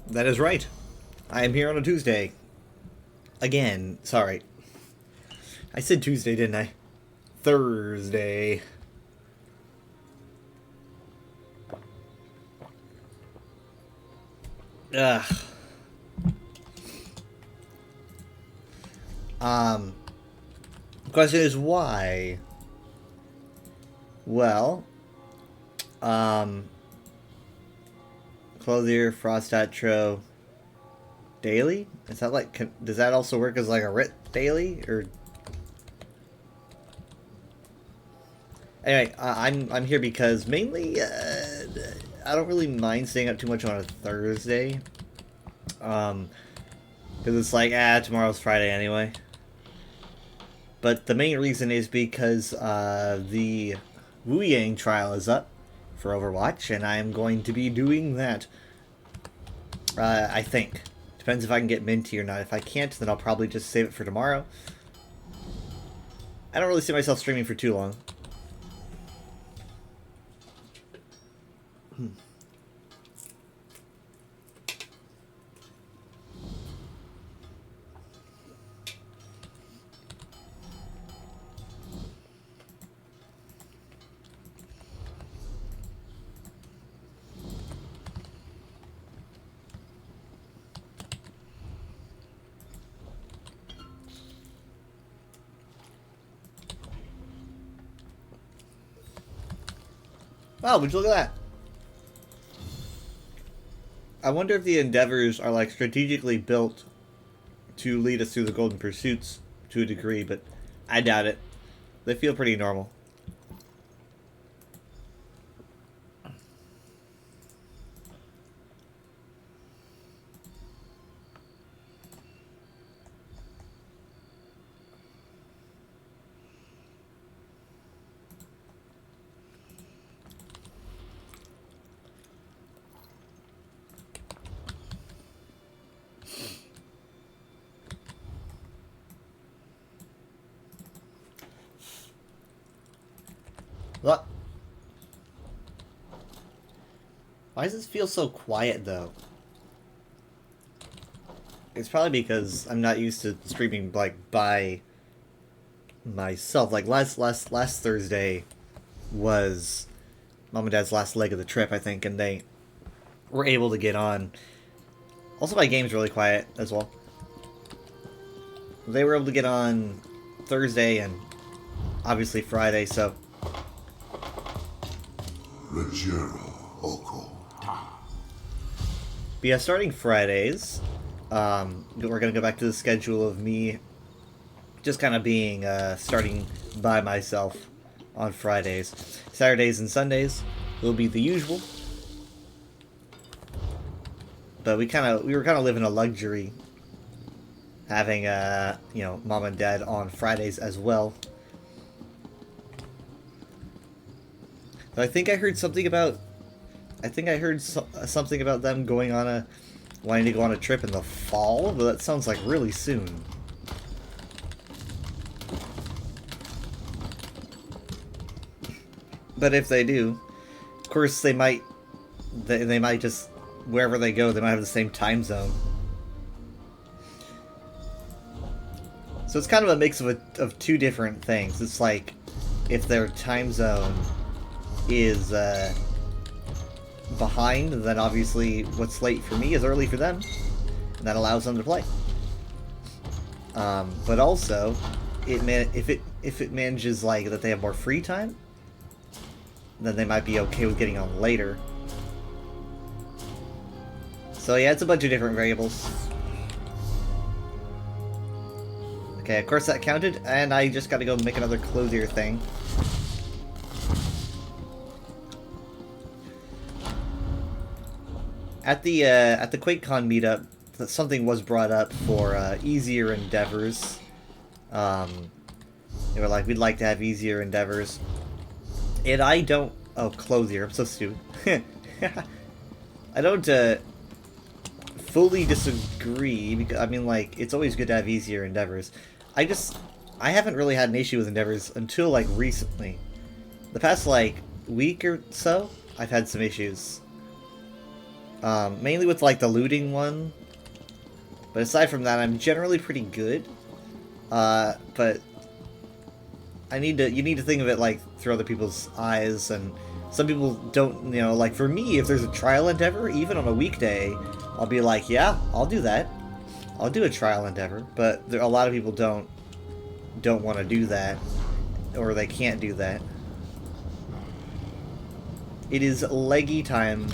That is right. I am here on a Tuesday. Again, sorry. I said Tuesday, didn't I? Thursday. Ugh. Um, question is why? Well, um, Clothier, Frostatro, daily? Is that like, does that also work as like a writ daily? Or anyway, I'm here because mainly I don't really mind staying up too much on a Thursday, because it's like tomorrow's Friday anyway. But the main reason is because the Wu Yang trial is up for Overwatch, and I am going to be doing that. I think. Depends if I can get Minty or not. If I can't, then I'll probably just save it for tomorrow. I don't really see myself streaming for too long. Wow, would you look at that? I wonder if the Endeavors are like strategically built to lead us through the Golden Pursuits to a degree, but I doubt it. They feel pretty normal. Look. Why does this feel so quiet, though? It's probably because I'm not used to streaming, like, by myself. Like, last Thursday was Mom and Dad's last leg of the trip, I think, and they were able to get on. Also, my game's really quiet, as well. They were able to get on Thursday and obviously Friday, so... But yeah, starting Fridays, we're gonna go back to the schedule of me just kind of being, starting by myself on Fridays. Saturdays and Sundays will be the usual. But we were kind of living a luxury having, you know, Mom and Dad on Fridays as well. But I think I heard something about... something about them going on wanting to go on a trip in the fall, but that sounds like really soon. But if they do, of course they might just, wherever they go, they might have the same time zone. So it's kind of a mix of two different things. It's like, if their time zone is behind, then obviously what's late for me is early for them, and that allows them to play. But also, if it manages like that they have more free time, then they might be okay with getting on later. So yeah, it's a bunch of different variables. Okay, of course that counted, and I just gotta go make another Clothier thing. At the QuakeCon meetup, something was brought up for easier endeavors. They were like, we'd like to have easier endeavors. And I don't... Oh, Clothier, I'm so stupid. I don't fully disagree, because, I mean, like, it's always good to have easier endeavors. I haven't really had an issue with endeavors until, like, recently. The past, like, week or so, I've had some issues. Mainly with like the looting one. But aside from that, I'm generally pretty good. But you need to think of it like through other people's eyes, and some people don't, you know, like for me, if there's a trial endeavor, even on a weekday, I'll be like, yeah, I'll do that. I'll do a trial endeavor, but a lot of people don't want to do that, or they can't do that. It is leggy time.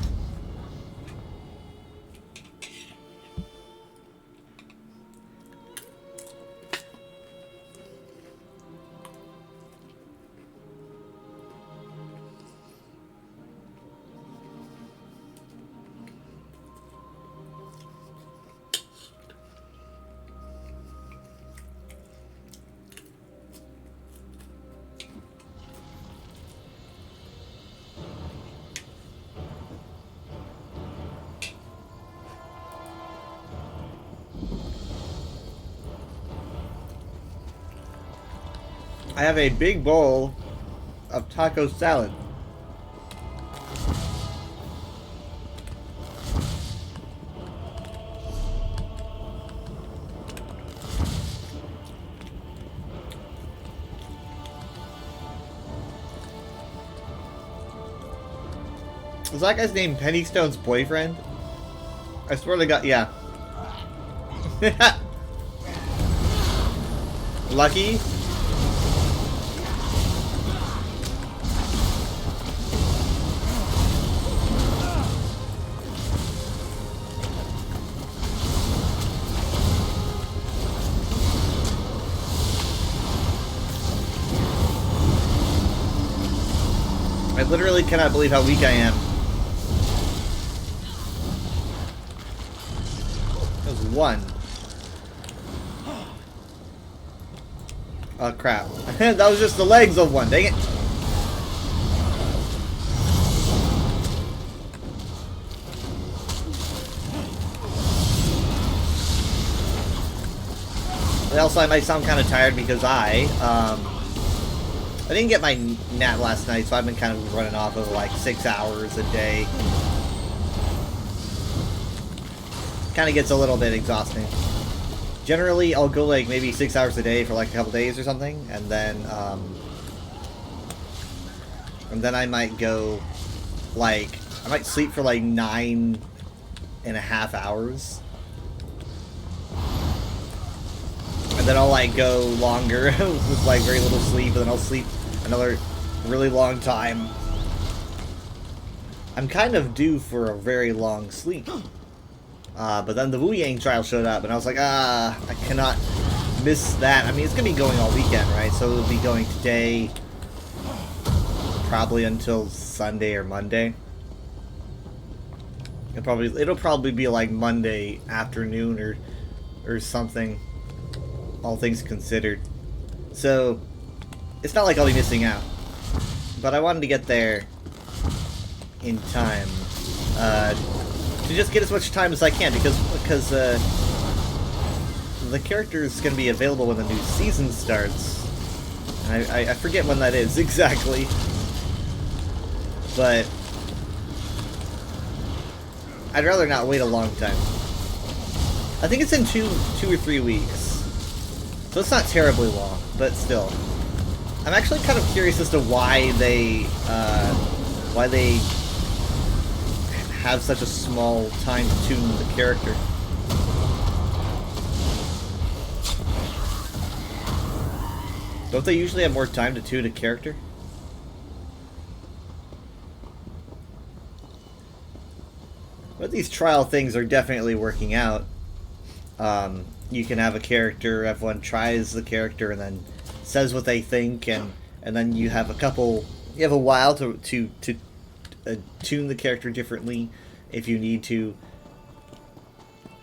I have a big bowl of taco salad. Is that guy's name Penny Stone's boyfriend? I swear to God, yeah. Lucky? I literally cannot believe how weak I am. That was one. Oh crap. That was just the legs of one, dang it. Also, I might sound kind of tired because I didn't get my nap last night, so I've been kind of running off of like 6 hours a day. Kind of gets a little bit exhausting. Generally, I'll go like maybe 6 hours a day for like a couple days or something, and then I might go like, I might sleep for like 9.5 hours. And then I'll like go longer with like very little sleep, and then I'll sleep another really long time. I'm kind of due for a very long sleep. But then the Wu Yang trial showed up, and I was like, I cannot miss that. I mean, it's going to be going all weekend, right? So it'll be going today, probably until Sunday or Monday. It'll probably be like Monday afternoon or something, all things considered. So it's not like I'll be missing out. But I wanted to get there in time. To just get as much time as I can, because the character is going to be available when the new season starts. And I forget when that is exactly, but I'd rather not wait a long time. I think it's in two or 3 weeks, so it's not terribly long, but still. I'm actually kind of curious as to why they have such a small time to tune the character. Don't they usually have more time to tune a character? But these trial things are definitely working out. You can have a character, everyone tries the character and then says what they think, and then you have a while to tune the character differently if you need to,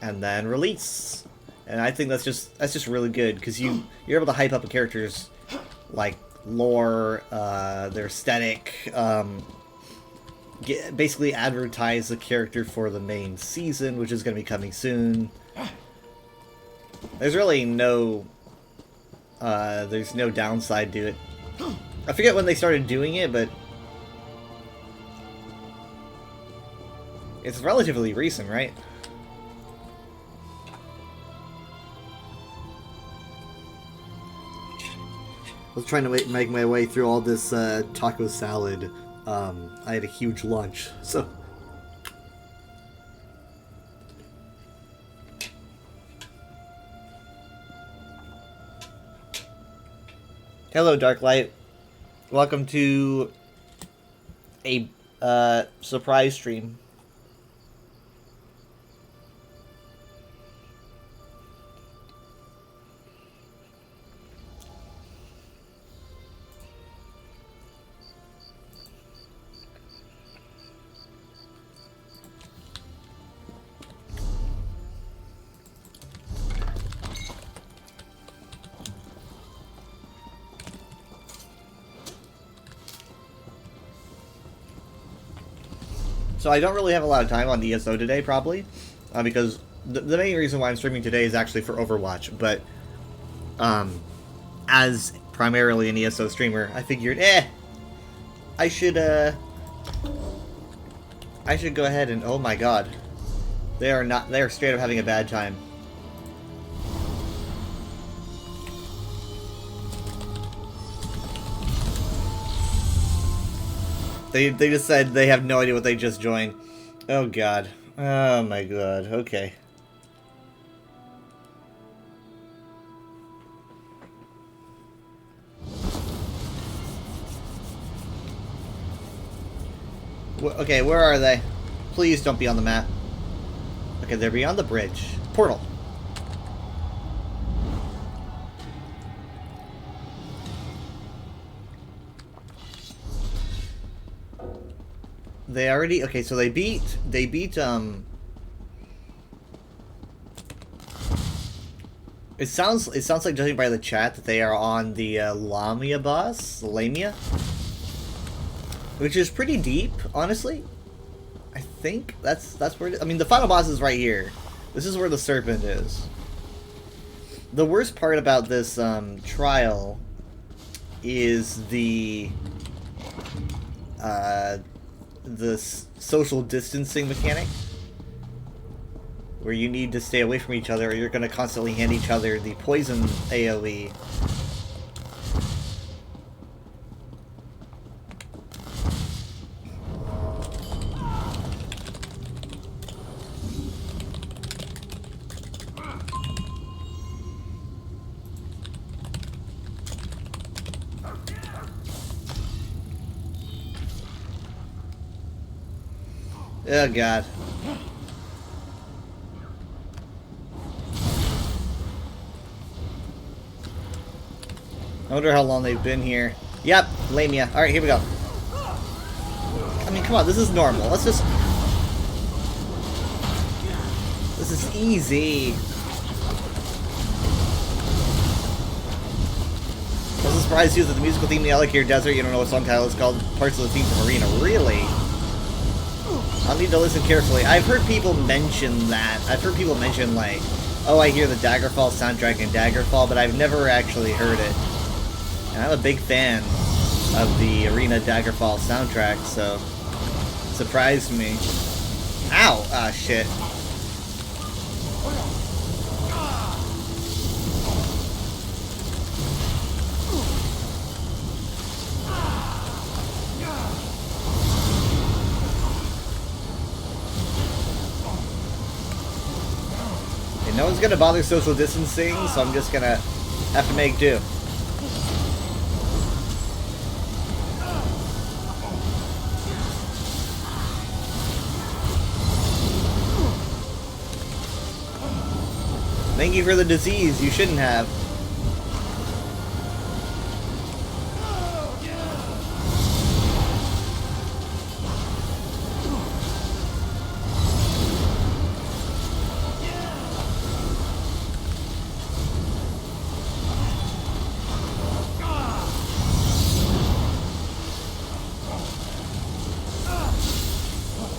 and then release. And I think that's just really good, because you're able to hype up a character's like lore, their aesthetic, basically advertise the character for the main season, which is going to be coming soon. There's really no downside to it. I forget when they started doing it, but It's relatively recent, right? I was trying to make my way through all this taco salad. I had a huge lunch, so... Hello, Darklight. Welcome to a surprise stream. So I don't really have a lot of time on ESO today, probably, because the main reason why I'm streaming today is actually for Overwatch, but as primarily an ESO streamer, I figured, I should go ahead and, oh my god, they are straight up having a bad time. They just said they have no idea what they just joined. Oh god. Oh my god. Okay. Okay, where are they? Please don't be on the map. Okay, they're beyond the bridge. Portal. They already... Okay, so they beat... It sounds like, judging by the chat, that they are on the Lamia boss? Lamia? Which is pretty deep, honestly. I think that's where it is. I mean, the final boss is right here. This is where the serpent is. The worst part about this trial is the social distancing mechanic, where you need to stay away from each other or you're going to constantly hand each other the poison AoE. Oh god. I wonder how long they've been here. Yep, Lamia. Alright, here we go. I mean, come on, this is normal. Let's just... This is easy. I was surprised too that the musical theme in the Alakir Desert, you don't know what song title is called, parts of the theme from Arena. Really? I'll need to listen carefully. I've heard people mention that. I've heard people mention, like, oh, I hear the Daggerfall soundtrack in Daggerfall, but I've never actually heard it. And I'm a big fan of the Arena Daggerfall soundtrack, so it surprised me. Ow! Ah, shit. No one's gonna bother social distancing, so I'm just gonna have to make do. Thank you for the disease you shouldn't have.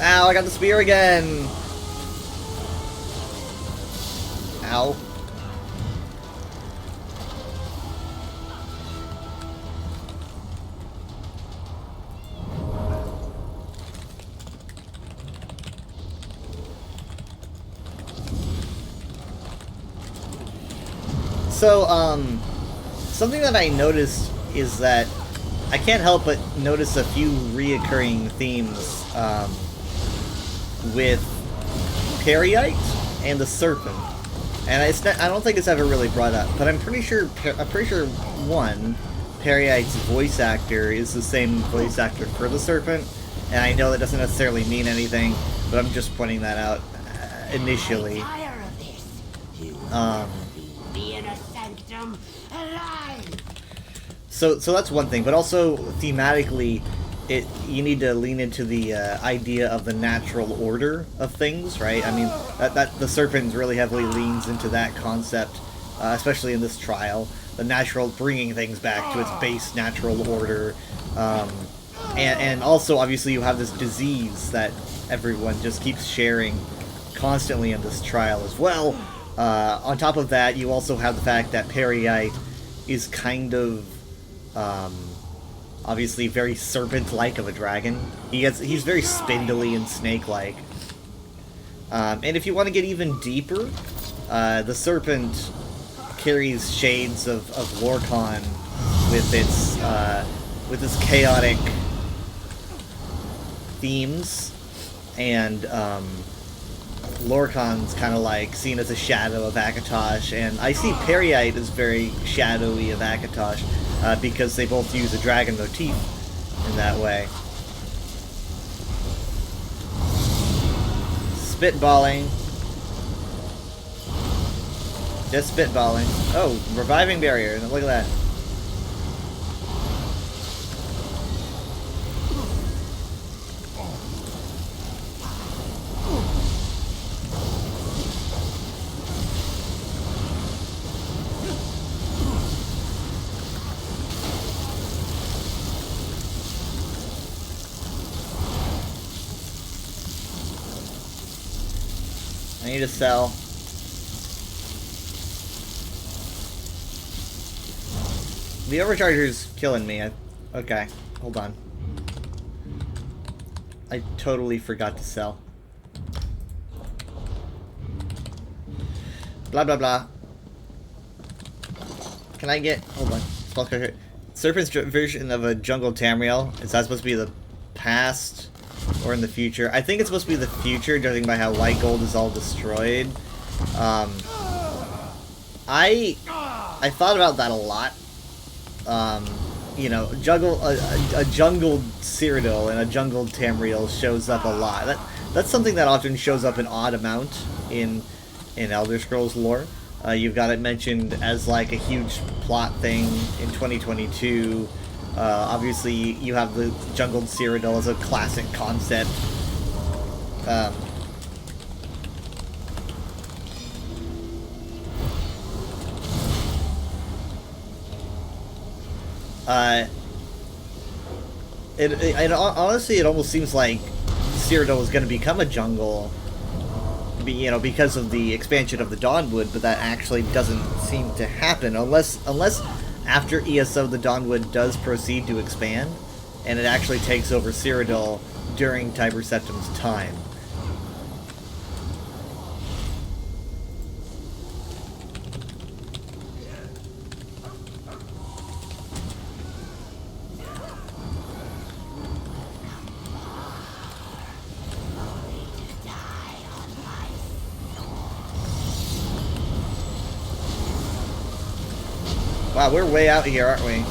Ow, I got the spear again! Ow. So, something that I noticed is that I can't help but notice a few reoccurring themes, with Peryite and the Serpent. And I don't think it's ever really brought up, but I'm pretty sure one, Peryite's voice actor is the same voice actor for the Serpent, and I know that doesn't necessarily mean anything, but I'm just pointing that out initially. So that's one thing, but also thematically, you need to lean into the idea of the natural order of things, right? I mean, that the Serpent really heavily leans into that concept, especially in this trial. The natural, bringing things back to its base natural order, and also obviously you have this disease that everyone just keeps sharing constantly in this trial as well. On top of that, you also have the fact that Peryite is kind of obviously very serpent-like of a dragon. He's very spindly and snake-like. And if you want to get even deeper, the Serpent carries shades of Lorkhan with its chaotic themes, and Lorkhan's kind of like seen as a shadow of Akatosh, and I see Peryite as very shadowy of Akatosh, because they both use a dragon motif in that way. Spitballing. Just spitballing. Oh, reviving barrier. Look at that. I need to sell. The overcharger's killing me. Okay, hold on. I totally forgot to sell. Blah blah blah. Can I get... hold on. Spellcracker. Serpent's version of a jungle Tamriel. Is that supposed to be the past or in the future? I think it's supposed to be the future, judging by how White Gold is all destroyed. I thought about that a lot. You know, a jungled Cyrodiil and a jungled Tamriel shows up a lot. That's something that often shows up an odd amount in Elder Scrolls lore. You've got it mentioned as like a huge plot thing in 2022. Obviously, you have the jungled Cyrodiil as a classic concept. Honestly, it almost seems like Cyrodiil is going to become a jungle, you know, because of the expansion of the Dawnwood, but that actually doesn't seem to happen unless after ESO the Dawnwood does proceed to expand, and it actually takes over Cyrodiil during Tiber Septim's time. Wow, we're way out here, aren't we?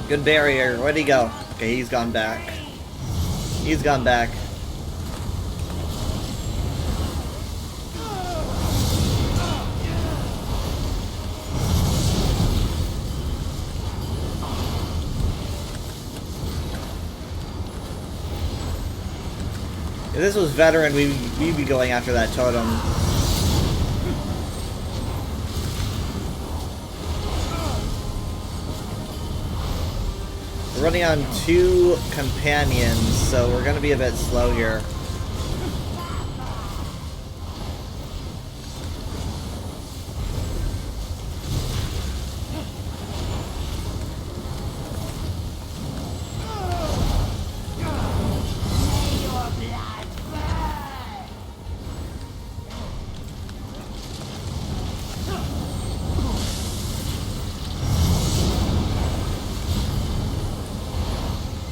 Good barrier. Where'd he go? Okay, he's gone back. He's gone back. If this was veteran, we'd be going after that totem. We're running on 2 companions, so we're gonna be a bit slow here.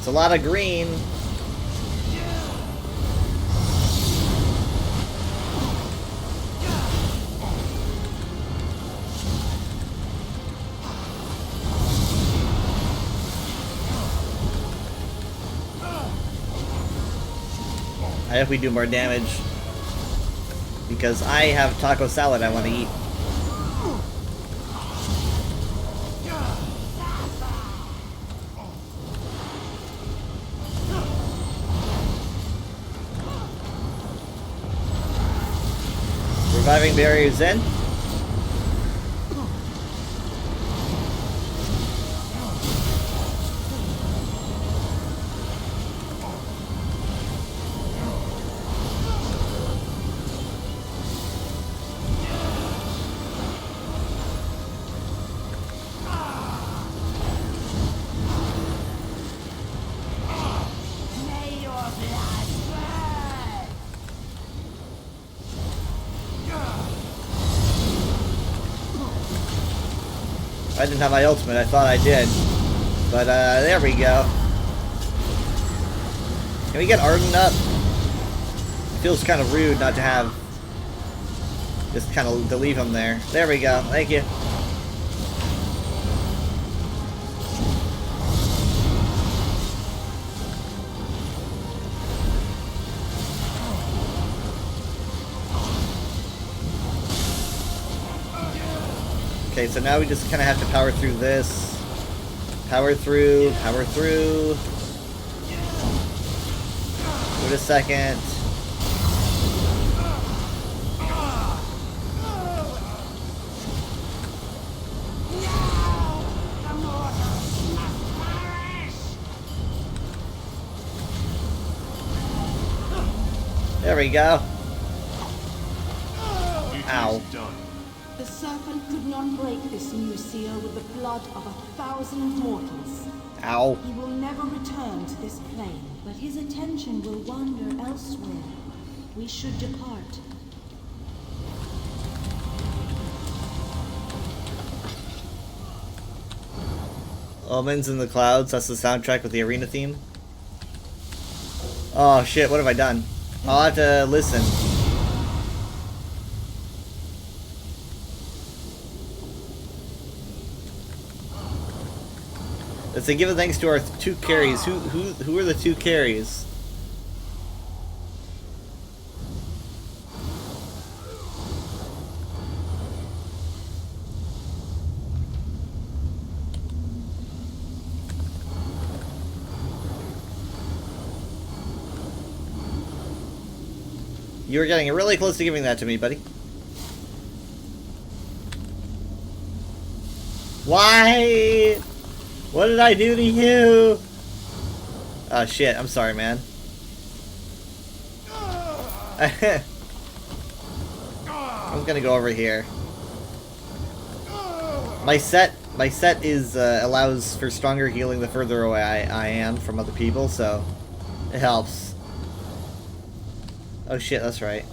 a lot of green. I hope we do more damage. Because I have taco salad I want to eat. Reviving barriers in. I didn't have my ultimate, I thought I did. But, there we go. Can we get Arden up? It feels kind of rude not to have... Just kind of to leave him there. There we go, thank you. Okay, so now we just kind of have to power through this. Power through, power through. Wait a second. There we go. Ow. The serpent could not break this new seal with the blood of 1,000 mortals. Ow. He will never return to this plane, but his attention will wander elsewhere. We should depart. Omens in the Clouds, that's the soundtrack with the arena theme. Oh shit, what have I done? I'll have to listen. Let's say give a thanks to our two carries. Who are the two carries? You were getting really close to giving that to me, buddy. Why? What did I do to you? Oh shit, I'm sorry, man. I'm gonna go over here. My set is allows for stronger healing the further away I am from other people, so it helps. Oh shit, that's right.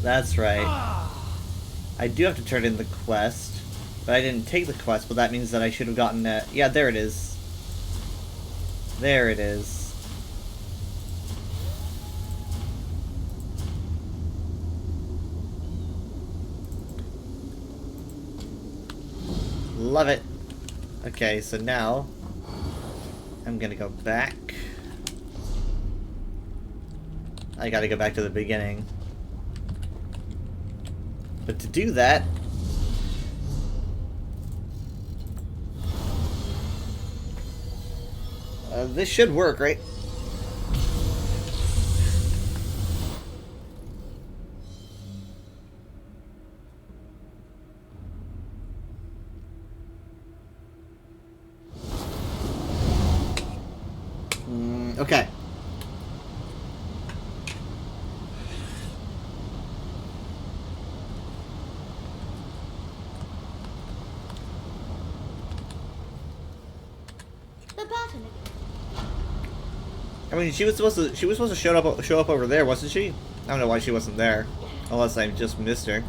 That's right. I do have to turn in the quest, but I didn't take the quest, but that means that I should have gotten that. Yeah, there it is. There it is. Love it. Okay, so now I'm gonna go back. I gotta go back to the beginning. But to do that, this should work, right? Okay. I mean, she was supposed to show up over there, wasn't she? I don't know why she wasn't there, unless I just missed her.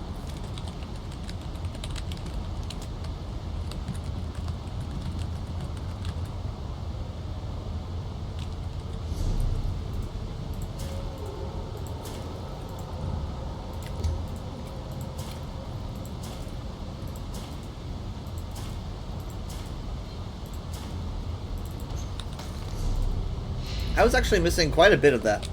I was actually missing quite a bit of that.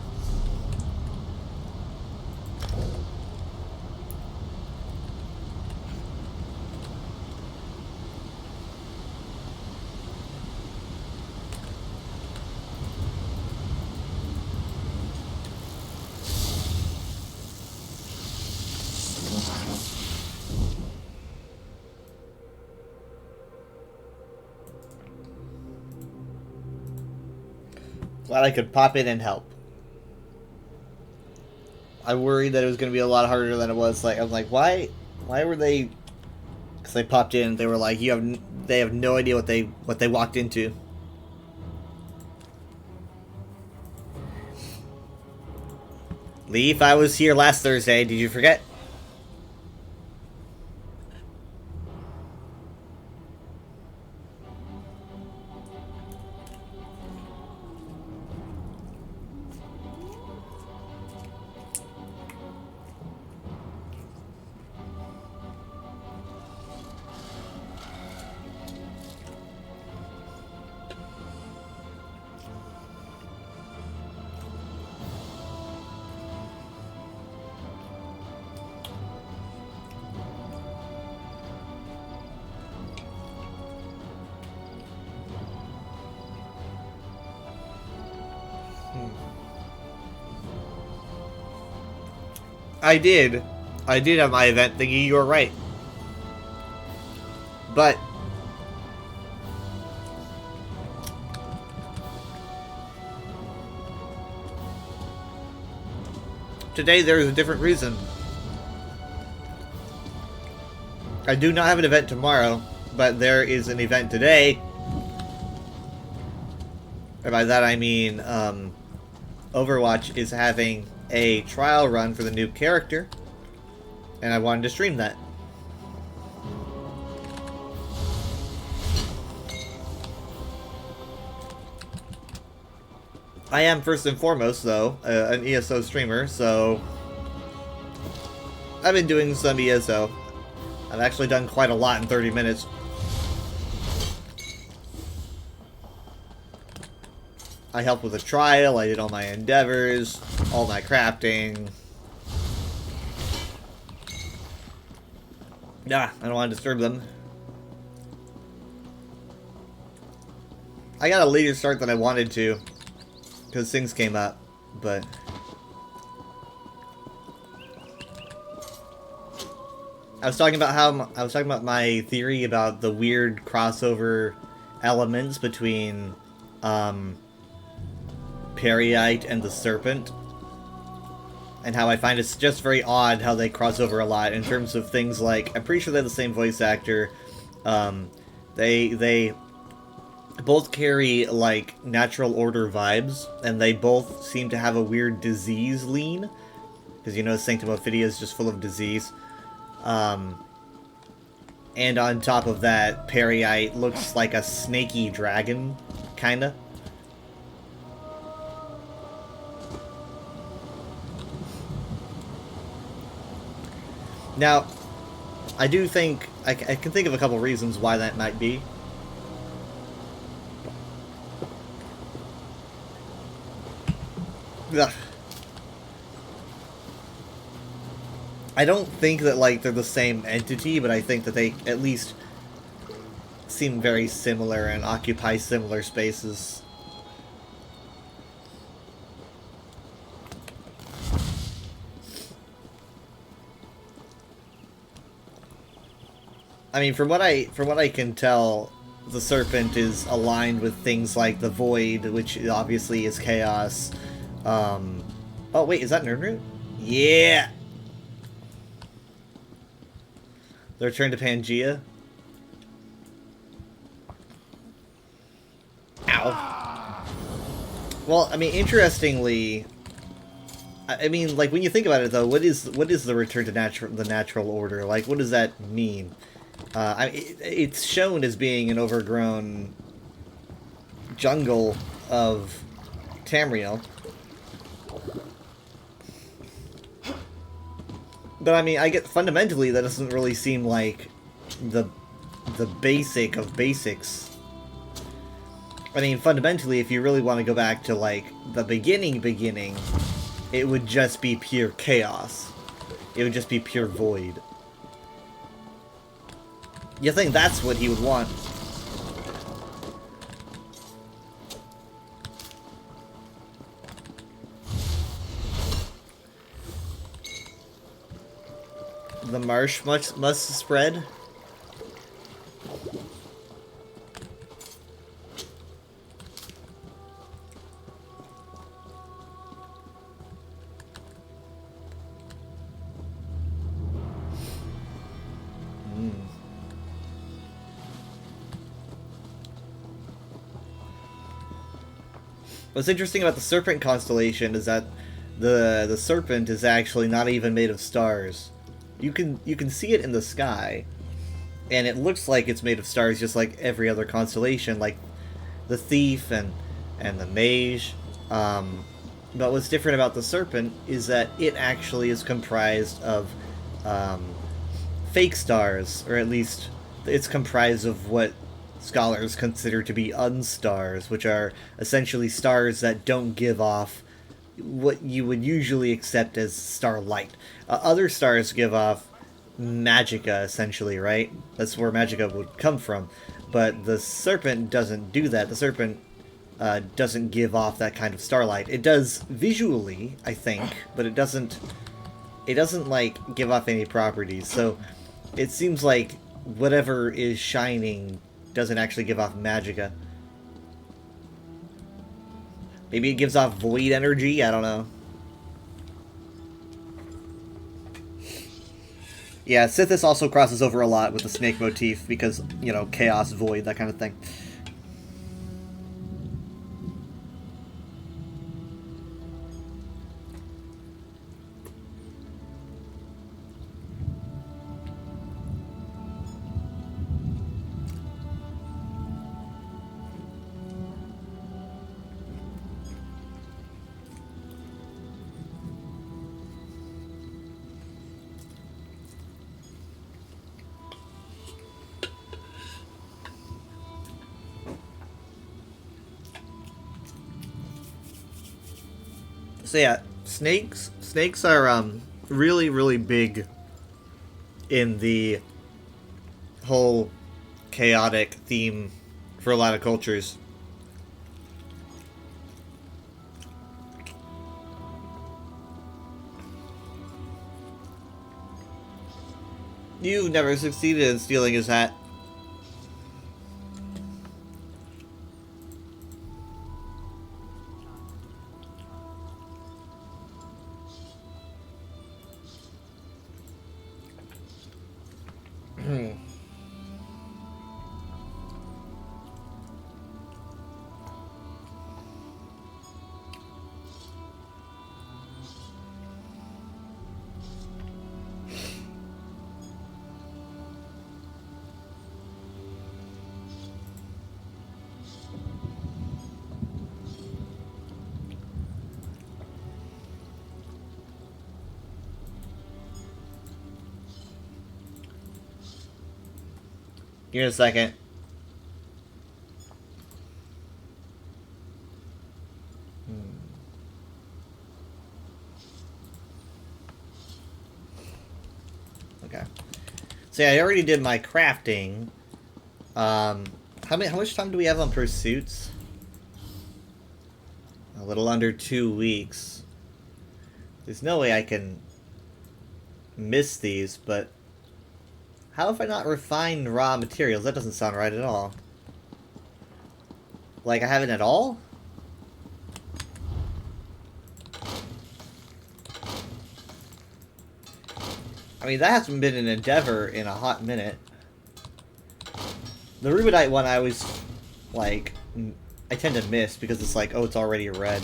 Glad I could pop in and help. I worried that it was going to be a lot harder than it was. Like, I was like, why were they? Because they popped in, they were like, they have no idea what they walked into. Leaf, I was here last Thursday. Did you forget? I did have my event thingy, you were right. But today there is a different reason. I do not have an event tomorrow, but there is an event today. And by that I mean, Overwatch is having a trial run for the new character, and I wanted to stream that. I am first and foremost, though, an ESO streamer, so I've been doing some ESO. I've actually done quite a lot in 30 minutes. I helped with a trial, I did all my endeavors, all my crafting. Nah, I don't want to disturb them. I got a later start than I wanted to, because things came up, but I was talking about my theory about the weird crossover elements between Peryite and the Serpent, and how I find it's just very odd how they cross over a lot in terms of things like, I'm pretty sure they're the same voice actor. They both carry like natural order vibes, and they both seem to have a weird disease lean, because you know Sanctum Ophidia is just full of disease. And on top of that, Peryite looks like a snaky dragon, kinda. Now, I do think, I can think of a couple reasons why that might be. Ugh. I don't think that, like, they're the same entity, but I think that they at least seem very similar and occupy similar spaces. I mean, from what I can tell, the Serpent is aligned with things like the Void, which obviously is chaos. Oh wait, is that Nirnroot? Yeah! The return to Pangea? Ow. Well, I mean, interestingly, I mean, like, when you think about it, though, what is the return to the natural order? Like, what does that mean? It's shown as being an overgrown jungle of Tamriel. But I mean, I get fundamentally that doesn't really seem like the basic of basics. I mean, fundamentally, if you really want to go back to, like, the beginning, it would just be pure chaos. It would just be pure void. You think that's what he would want? The marsh must spread. What's interesting about the Serpent constellation is that the Serpent is actually not even made of stars. You can see it in the sky, and it looks like it's made of stars, just like every other constellation, like the Thief and the Mage. But what's different about the Serpent is that it actually is comprised of fake stars, or at least it's comprised of what scholars consider to be unstars, which are essentially stars that don't give off what you would usually accept as starlight. Other stars give off magicka, essentially, right? That's where magicka would come from. But the Serpent doesn't do that. The Serpent doesn't give off that kind of starlight. It does visually, I think, but it doesn't like give off any properties. So it seems like whatever is shining doesn't actually give off magicka. Maybe it gives off void energy, I don't know. Yeah, Sithis also crosses over a lot with the snake motif because, you know, chaos, void, that kind of thing. So yeah, snakes are really, really big in the whole chaotic theme for a lot of cultures. You've never succeeded in stealing his hat. Give me a second. Okay. So yeah, I already did my crafting. How much time do we have on pursuits? A little under 2 weeks. There's no way I can miss these, but how have I not refined raw materials? That doesn't sound right at all. Like, I haven't at all? I mean, that hasn't been an endeavor in a hot minute. The Rubedite one I always, like, I tend to miss because it's like, oh, it's already red.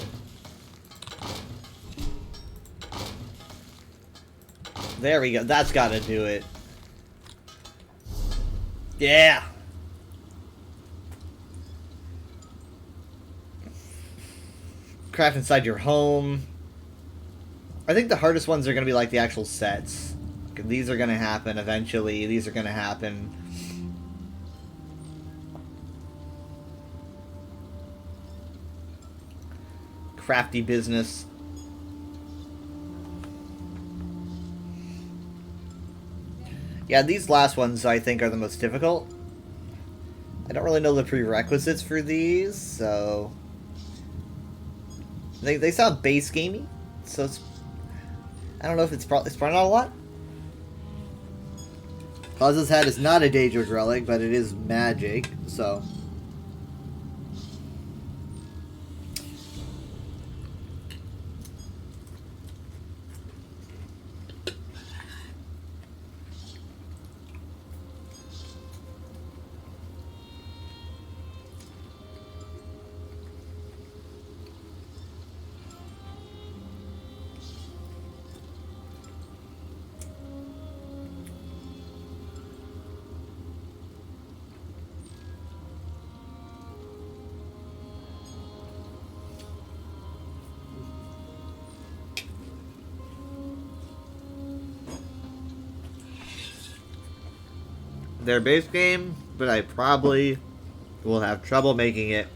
There we go. That's gotta do it. Yeah! Craft inside your home. I think the hardest ones are going to be like the actual sets. These are going to happen eventually. These are going to happen. crafty business. Yeah, these last ones I think are the most difficult. I don't really know the prerequisites for these, so... They sound base gamey, so it's... I don't know if it's probably not a lot. Cause's Hat is not a Daedric relic, but it is magic, so... Their base game, but I probably will have trouble making it.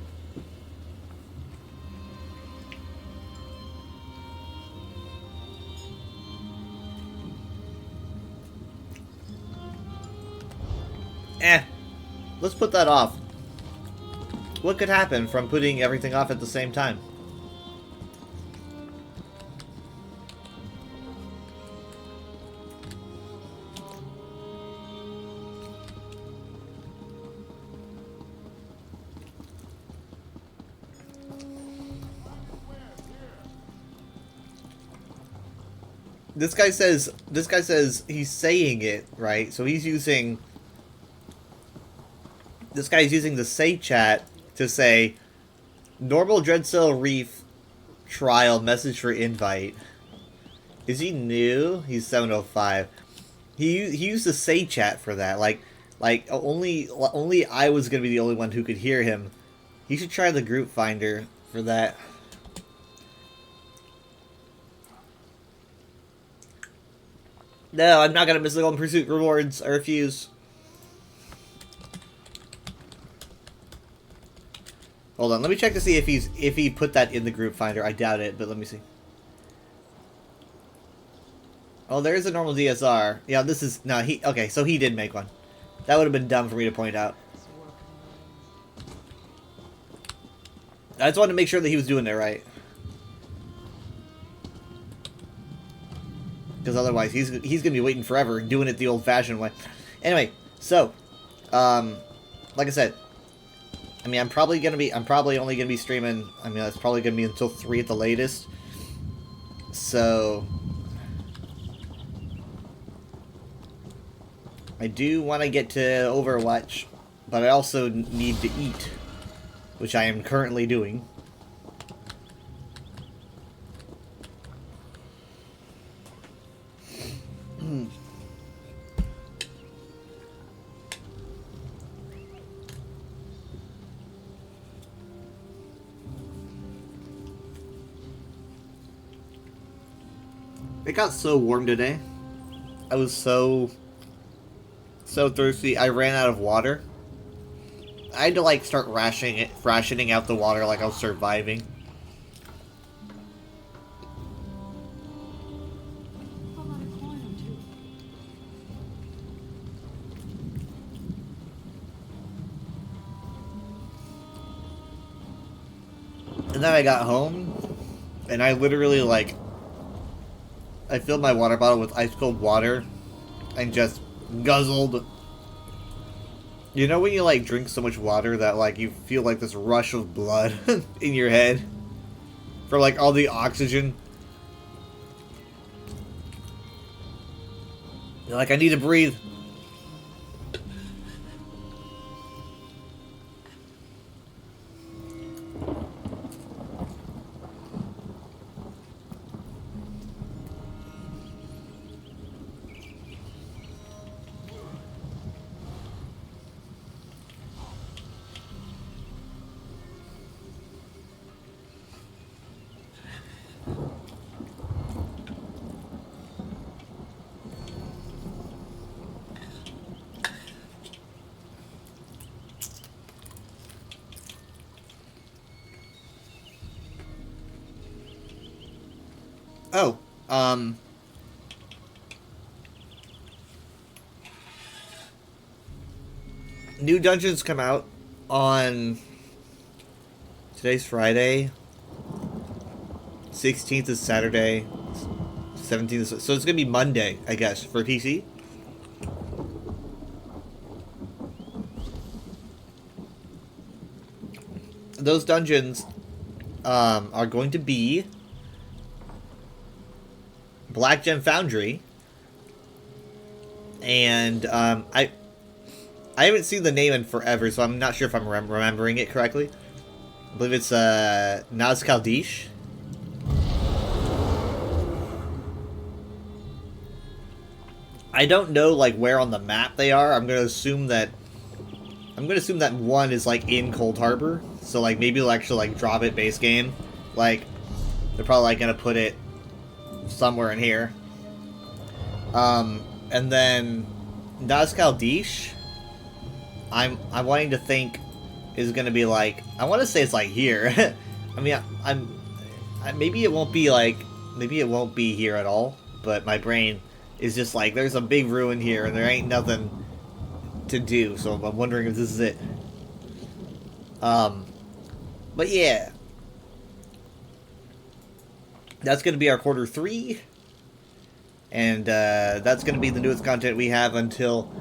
Let's put that off. What could happen from putting everything off at the same time? This guy says he's saying it, right? So he's using... This guy's using the Say chat to say, normal Dreadsail Reef trial message for invite. Is he new? He's 705. He used the Say chat for that. Like only I was gonna be the only one who could hear him. He should try the group finder for that. No, I'm not gonna miss the Golden Pursuit rewards. I refuse. Hold on, let me check to see if he put that in the group finder. I doubt it, but let me see. Oh, there is a normal DSR. Yeah, this is okay, so he did make one. That would have been dumb for me to point out. I just wanted to make sure that he was doing it right. Because otherwise, he's gonna be waiting forever, doing it the old-fashioned way. Anyway, so, like I said, I mean, I'm probably only gonna be streaming. I mean, that's probably gonna be until 3 at the latest. So, I do want to get to Overwatch, but I also need to eat, which I am currently doing. It got so warm today. I was so thirsty. I ran out of water. I had to like start rationing out the water like I was surviving. And then I got home, and I literally like I filled my water bottle with ice cold water and just guzzled. You know when you like drink so much water that like you feel like this rush of blood in your head for like all the oxygen? You're like, I need to breathe. New dungeons come out on... Today's Friday. 16th is Saturday. 17th is... So it's going to be Monday, I guess, for PC. Those dungeons are going to be Black Gem Foundry. And I haven't seen the name in forever, so I'm not sure if I'm remembering it correctly. I believe it's Naz Kaldish. I don't know like where on the map they are. I'm gonna assume that one is like in Cold Harbor. So like maybe they'll actually like drop it base game. Like they're probably like gonna put it somewhere in here. And then Naz Kaldish, I'm wanting to think is gonna be like, I want to say it's like here. I mean, maybe it won't be like, maybe it won't be here at all. But my brain is just like, there's a big ruin here and there ain't nothing to do. So I'm wondering if this is it. But yeah, that's gonna be our quarter 3. And that's going to be the newest content we have until,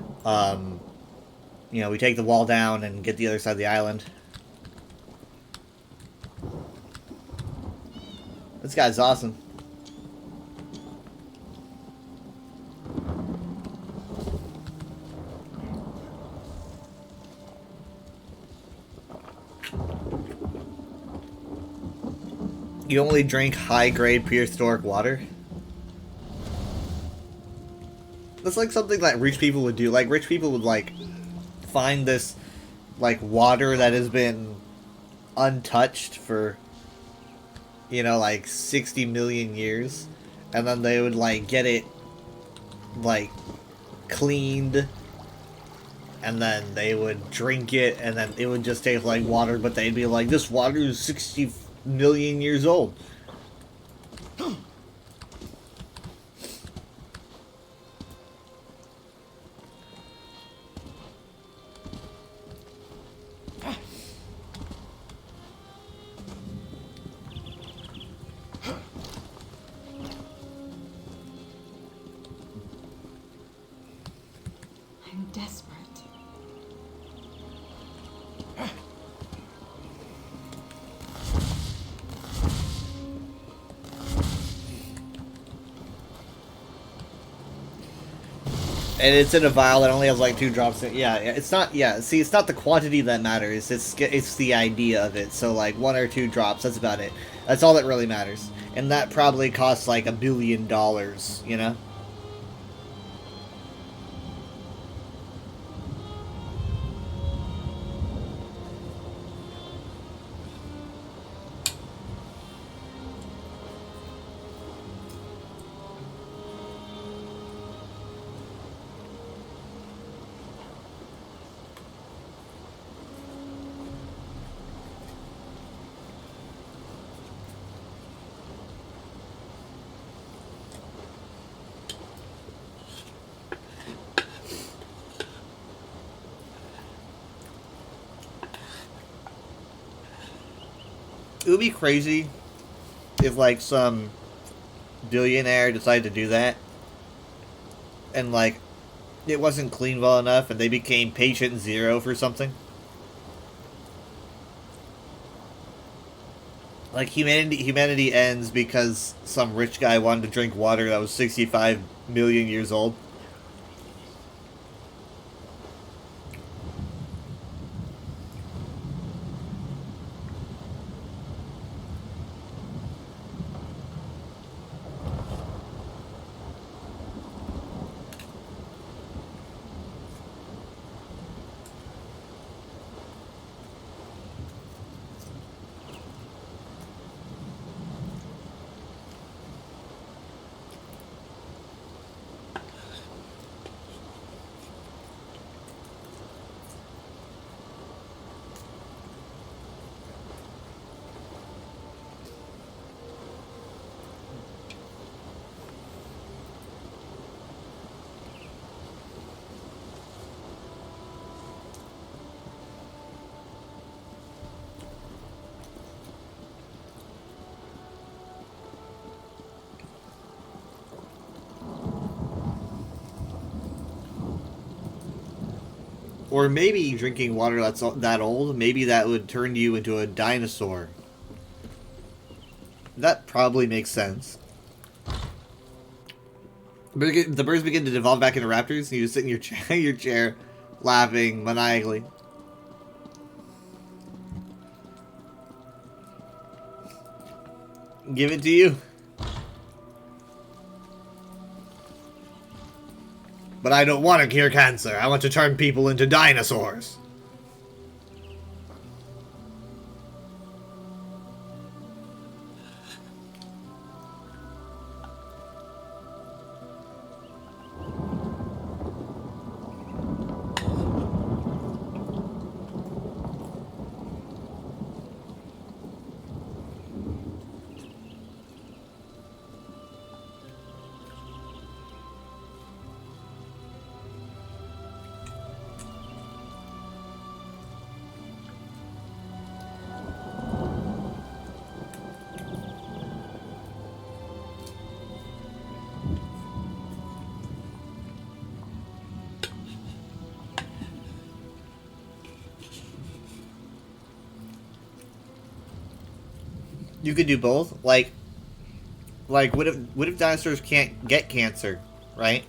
you know, we take the wall down and get the other side of the island. This guy's awesome. You only drink high-grade prehistoric water? That's like something that rich people would do. Like, rich people would, like, find this, like, water that has been untouched for, you know, like, 60 million years. And then they would, like, get it, like, cleaned. And then they would drink it, and then it would just taste like water, but they'd be like, this water is 60 million years old. I'm desperate. And it's in a vial that only has like 2 drops in it. Yeah, it's not, yeah, see, it's not the quantity that matters, it's the idea of it. So like 1 or 2 drops, that's about it. That's all that really matters. And that probably costs like $1 billion, you know? It would be crazy if, like, some billionaire decided to do that, and, like, it wasn't clean well enough, and they became patient zero for something. Like, humanity ends because some rich guy wanted to drink water that was 65 million years old. Or maybe drinking water that's that old, maybe that would turn you into a dinosaur. That probably makes sense. But the birds begin to devolve back into raptors, and you just sit in your chair, laughing maniacally. Give it to you. But I don't want to cure cancer. I want to turn people into dinosaurs. You could do both. Like what if dinosaurs can't get cancer, right?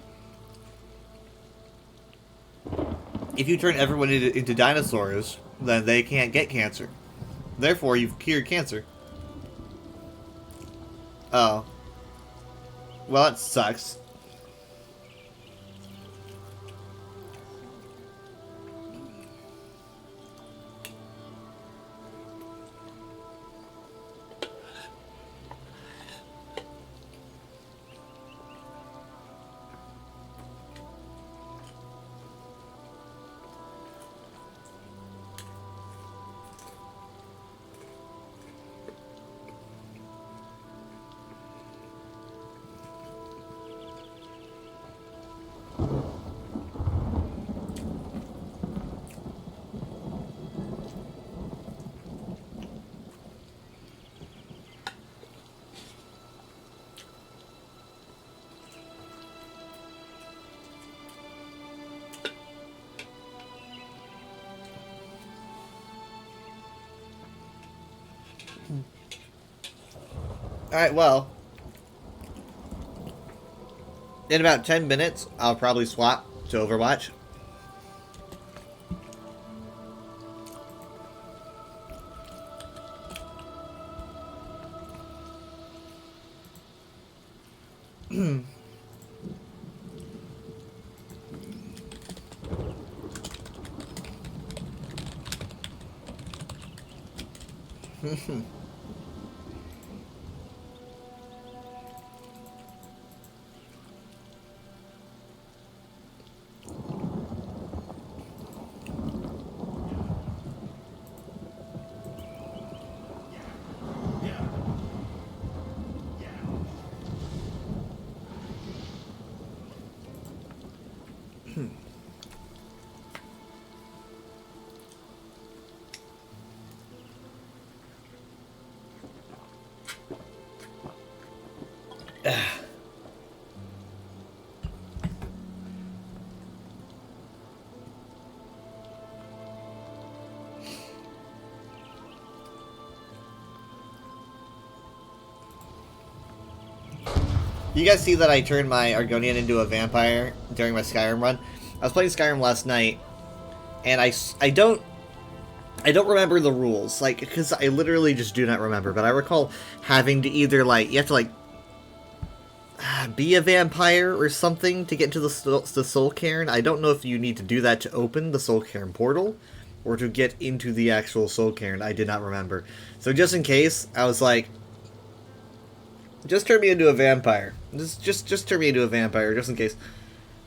If you turn everyone into dinosaurs, then they can't get cancer. Therefore, you've cured cancer. Oh. Well, that sucks. Alright, well. In about 10 minutes, I'll probably swap to Overwatch. You guys see that I turned my Argonian into a vampire during my Skyrim run? I was playing Skyrim last night, and I don't remember the rules, like, because I literally just do not remember, but I recall having to either, like, you have to, like, be a vampire or something to get into the Soul Cairn. I don't know if you need to do that to open the Soul Cairn portal, or to get into the actual Soul Cairn. I did not remember. So just in case, I was like, just turn me into a vampire. Just turn me into a vampire, just in case.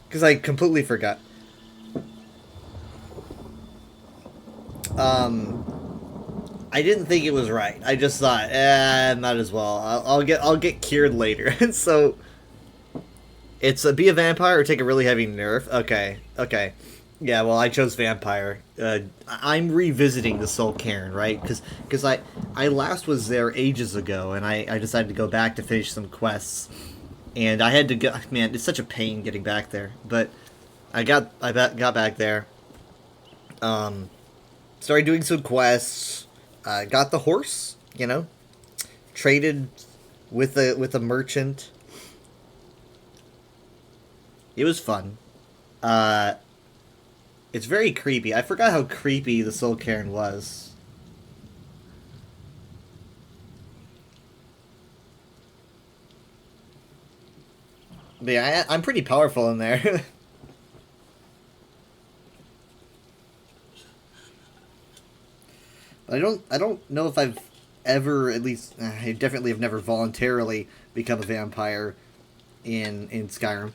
Because I completely forgot. I didn't think it was right. I just thought, might as well. I'll get cured later. And so, it's be a vampire or take a really heavy nerf. Okay. Yeah, well, I chose vampire. I'm revisiting the Soul Cairn, right? Because I last was there ages ago, and I decided to go back to finish some quests. And I had to go. Man, it's such a pain getting back there. But I got back there. Started doing some quests. Got the horse, you know. Traded with a merchant. It was fun. It's very creepy. I forgot how creepy the Soul Cairn was. But yeah, I'm pretty powerful in there. I don't know if I've ever, at least I definitely have never voluntarily become a vampire in Skyrim.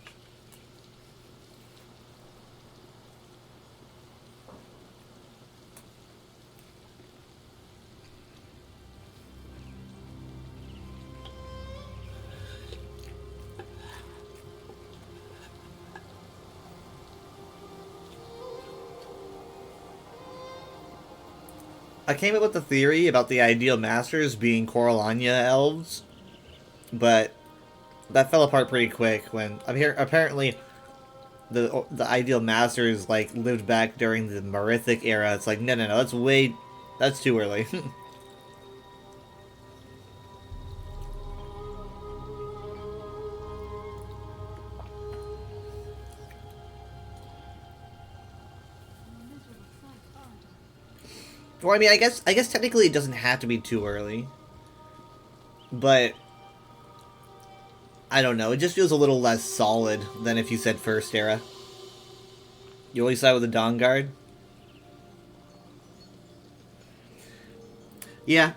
I came up with the theory about the ideal masters being Coralania elves, but that fell apart pretty quick when I'm here. Apparently, the ideal masters like lived back during the Merithic era. It's like no, that's too early. Well, I mean, I guess technically it doesn't have to be too early, but I don't know. It just feels a little less solid than if you said first era. You always side with the Dawn Guard. Yeah.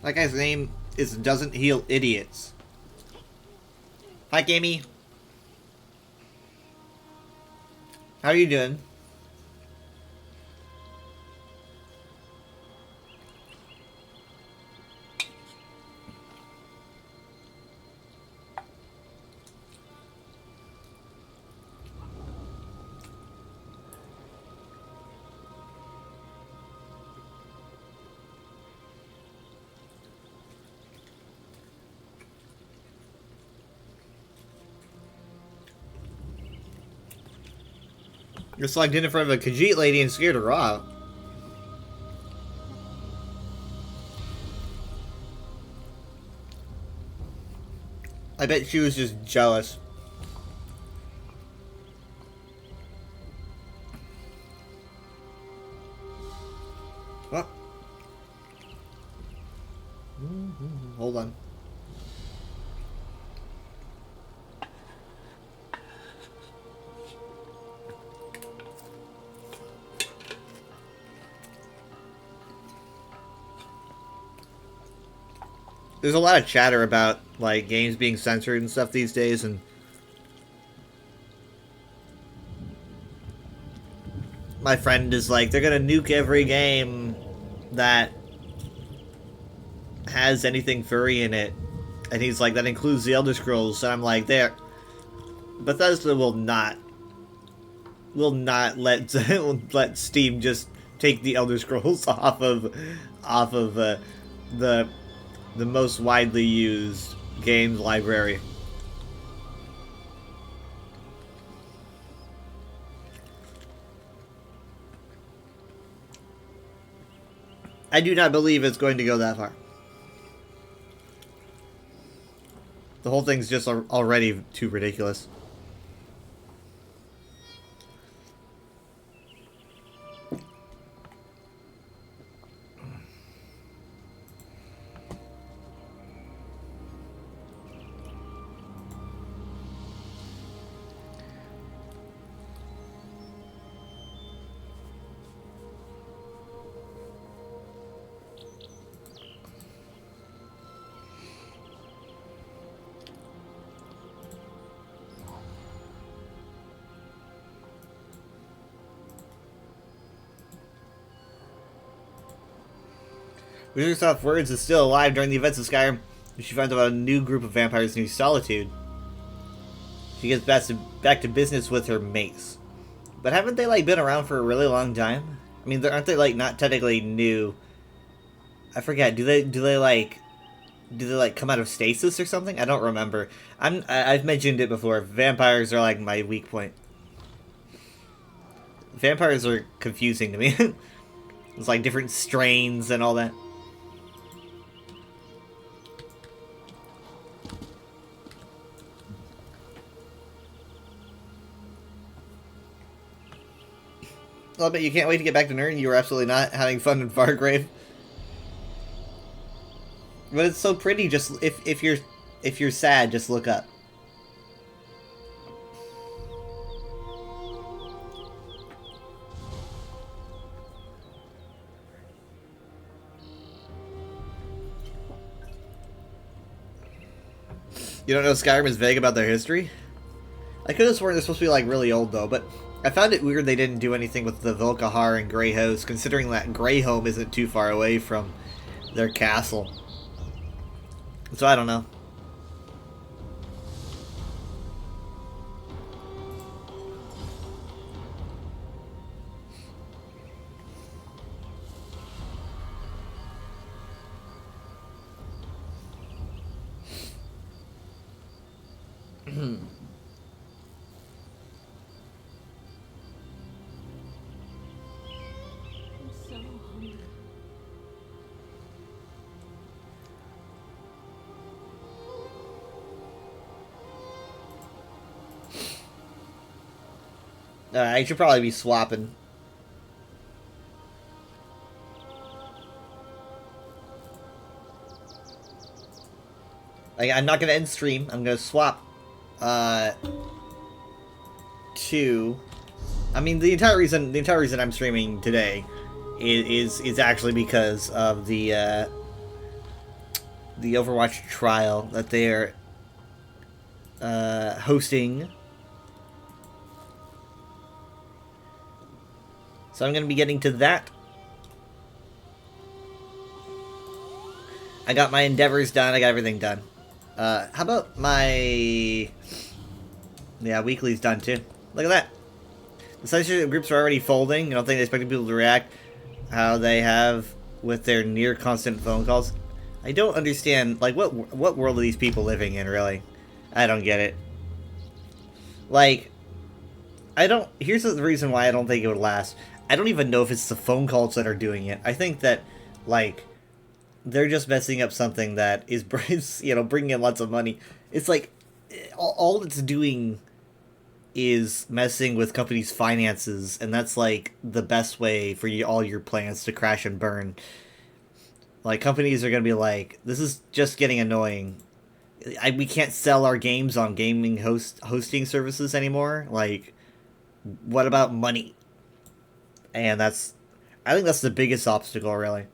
That guy's name is Doesn't Heal Idiots. Hi, Gamey. How are you doing? You're slugged in front of a Khajiit lady and scared her off. I bet she was just jealous. What? Hold on. There's a lot of chatter about like games being censored and stuff these days, and my friend is like, they're gonna nuke every game that has anything furry in it, and he's like, that includes the Elder Scrolls, and I'm like, there, Bethesda will not let let Steam just take the Elder Scrolls off of the most widely used games library. I do not believe it's going to go that far. The whole thing's just already too ridiculous. Wizard's Soft Words is still alive during the events of Skyrim. She finds out about a new group of vampires in New Solitude. She gets back to business with her mace. But haven't they, like, been around for a really long time? I mean, aren't they, like, not technically new? I forget. Do they like come out of stasis or something? I don't remember. I've mentioned it before. Vampires are like my weak point. Vampires are confusing to me. It's like different strains and all that. I bet you can't wait to get back to Nern. You were absolutely not having fun in Fargrave. But it's so pretty. Just if you're sad, just look up. You don't know Skyrim is vague about their history? I could have sworn they're supposed to be like really old though, but I found it weird they didn't do anything with the Volkihar and Greyhost, considering that Greyhome isn't too far away from their castle. So I don't know. I should probably be swapping. Like, I'm not gonna end stream. I'm gonna swap. To. I mean, the entire reason I'm streaming today is actually because of the Overwatch trial that they're hosting. So I'm going to be getting to that. I got my endeavors done. I got everything done. How about my... Yeah, weekly's done too. Look at that. The censorship groups are already folding. I don't think they expected people to react how they have with their near constant phone calls. I don't understand, like, what world are these people living in, really? I don't get it. Like, here's the reason why I don't think it would last. I don't even know if it's the phone calls that are doing it. I think that, like, they're just messing up something that is, you know, bringing in lots of money. It's like, all it's doing is messing with companies' finances, and that's, like, the best way for all your plans to crash and burn. Like, companies are going to be like, this is just getting annoying. We can't sell our games on gaming hosting services anymore. Like, what about money? And I think that's the biggest obstacle, really.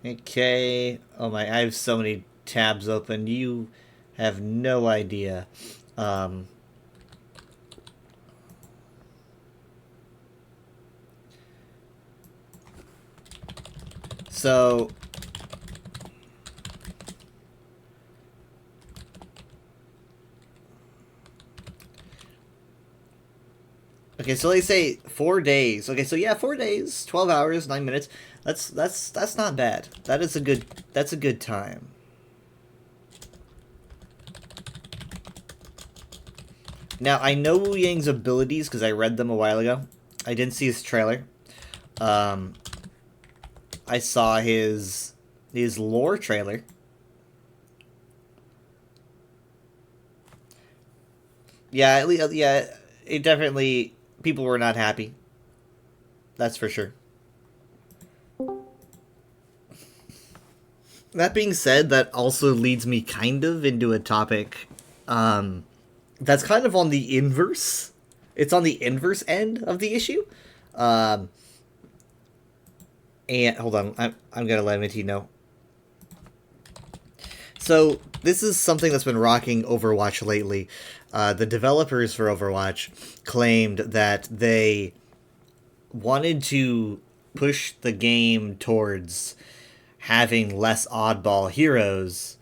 Okay. Oh my, I have so many tabs open. You have no idea. So... Okay, so they say 4 days. Okay, so yeah, 4 days, 12 hours, 9 minutes. That's not bad. That's a good time. Now, I know Wu Yang's abilities because I read them a while ago. I didn't see his trailer. I saw his lore trailer. Yeah, it definitely... People were not happy. That's for sure. That being said, that also leads me kind of into a topic that's kind of on the inverse. It's on the inverse end of the issue. And hold on, I'm gonna let Mitty know. So this is something that's been rocking Overwatch lately. The developers for Overwatch claimed that they wanted to push the game towards having less oddball heroes,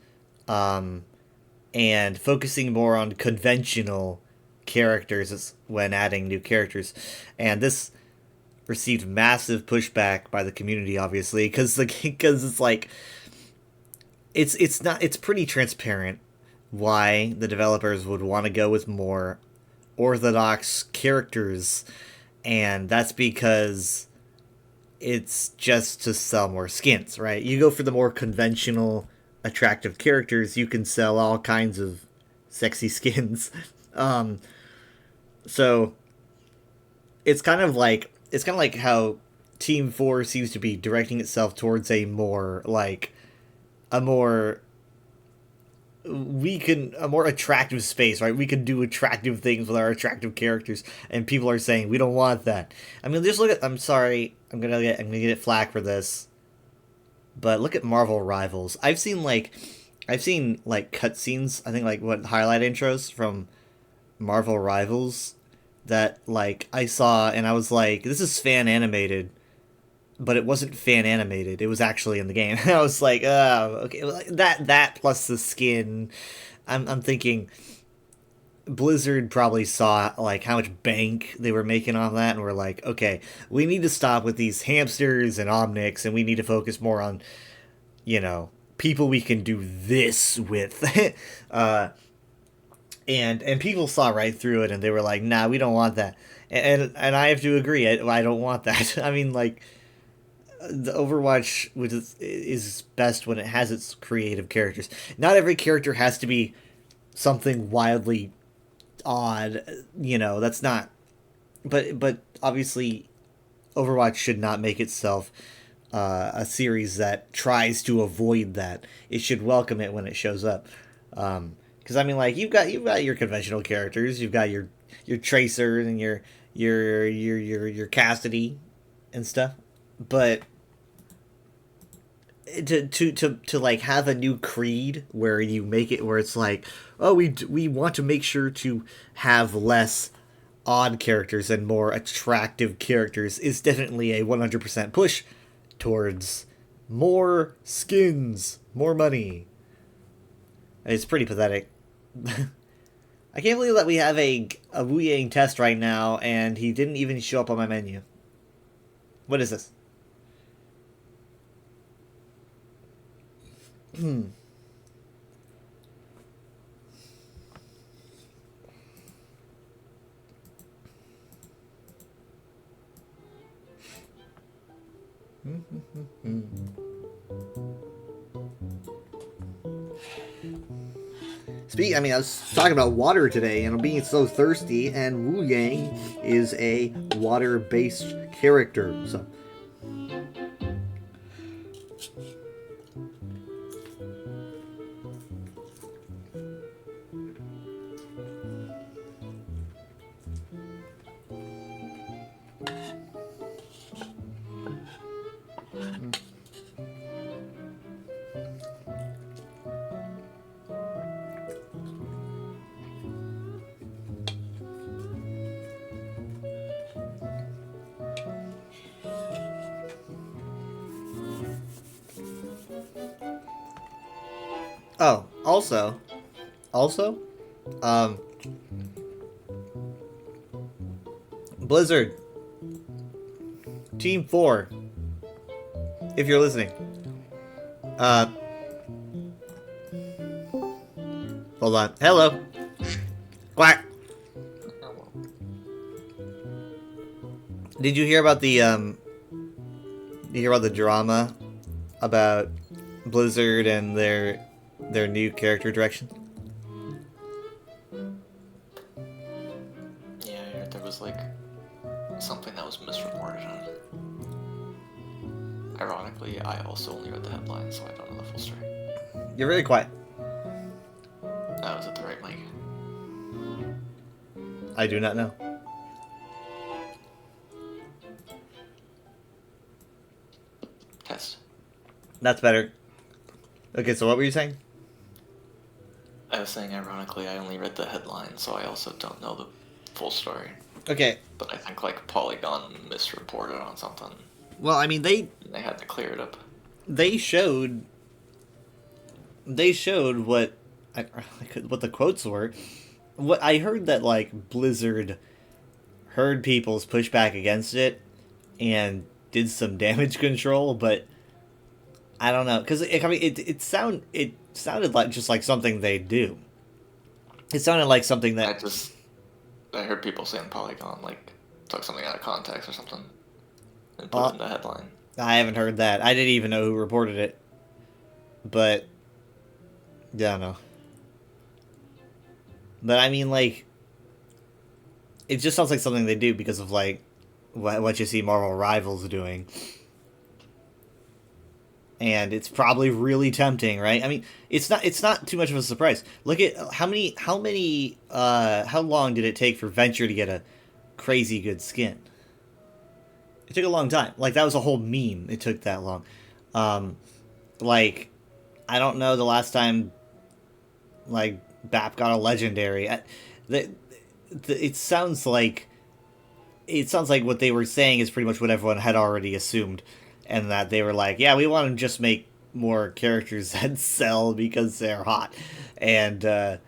and focusing more on conventional characters when adding new characters. And this received massive pushback by the community, obviously, because it's like it's pretty transparent why the developers would want to go with more orthodox characters, and that's because it's just to sell more skins, right? You go for the more conventional, attractive characters, you can sell all kinds of sexy skins. So it's kind of like how Team 4 seems to be directing itself towards a more a more attractive space, right? We can do attractive things with our attractive characters, and people are saying we don't want that. I mean, just look at. I'm sorry, I'm gonna get flack for this, but look at Marvel Rivals. I've seen cutscenes. I think like what highlight intros from Marvel Rivals that like I saw, and I was like, this is fan animated, but it wasn't fan animated. It was actually in the game. I was like, oh, okay, that plus the skin. I'm thinking Blizzard probably saw like how much bank they were making on that, and we're like, okay, we need to stop with these hamsters and Omnics, and we need to focus more on, people we can do this with. And people saw right through it, and they were like, nah, we don't want that. And I have to agree, I don't want that. I mean, like, the Overwatch, which is best when it has its creative characters. Not every character has to be something wildly odd. That's not. But obviously, Overwatch should not make itself a series that tries to avoid that. It should welcome it when it shows up. Because I mean, like you've got your conventional characters, you've got your Tracer and your Cassidy and stuff, but to like have a new creed where you make it where it's like, oh, we want to make sure to have less odd characters and more attractive characters is definitely a 100% push towards more skins, more money. It's pretty pathetic. I can't believe that we have a Wu Yang test right now and he didn't even show up on my menu. What is this? I mean, I was talking about water today, and I'm being so thirsty, and Wu Yang is a water-based character, so... Oh, also, Blizzard, Team 4, if you're listening, hold on, hello, quack. Did you hear about the drama about Blizzard and their new character direction? Yeah, I heard there was like something that was misreported on it. Ironically, I also only read the headline, so I don't know the full story. You're very quiet. Was it the right mic? I do not know. Test. That's better. Okay, so what were you saying? I was saying, ironically, I only read the headline, so I also don't know the full story. Okay. But I think like Polygon misreported on something. Well, I mean, they had to clear it up. they showed what what the quotes were. What I heard that like Blizzard heard people's pushback against it and did some damage control, but I don't know because it sounded like just like something they do. It sounded like something that I heard people saying Polygon like took something out of context or something and put it in the headline. I haven't heard that. I didn't even know who reported it, but yeah, I don't know. But I mean, like, it just sounds like something they do because of like what you see Marvel Rivals doing. And it's probably really tempting, right? I mean, it's not too much of a surprise. Look at how long did it take for Venture to get a crazy good skin? It took a long time. Like, that was a whole meme. It took that long. Like, I don't know the last time, like, BAP got a legendary. It sounds like what they were saying is pretty much what everyone had already assumed. And that they were like, yeah, we want to just make more characters that sell because they're hot. And that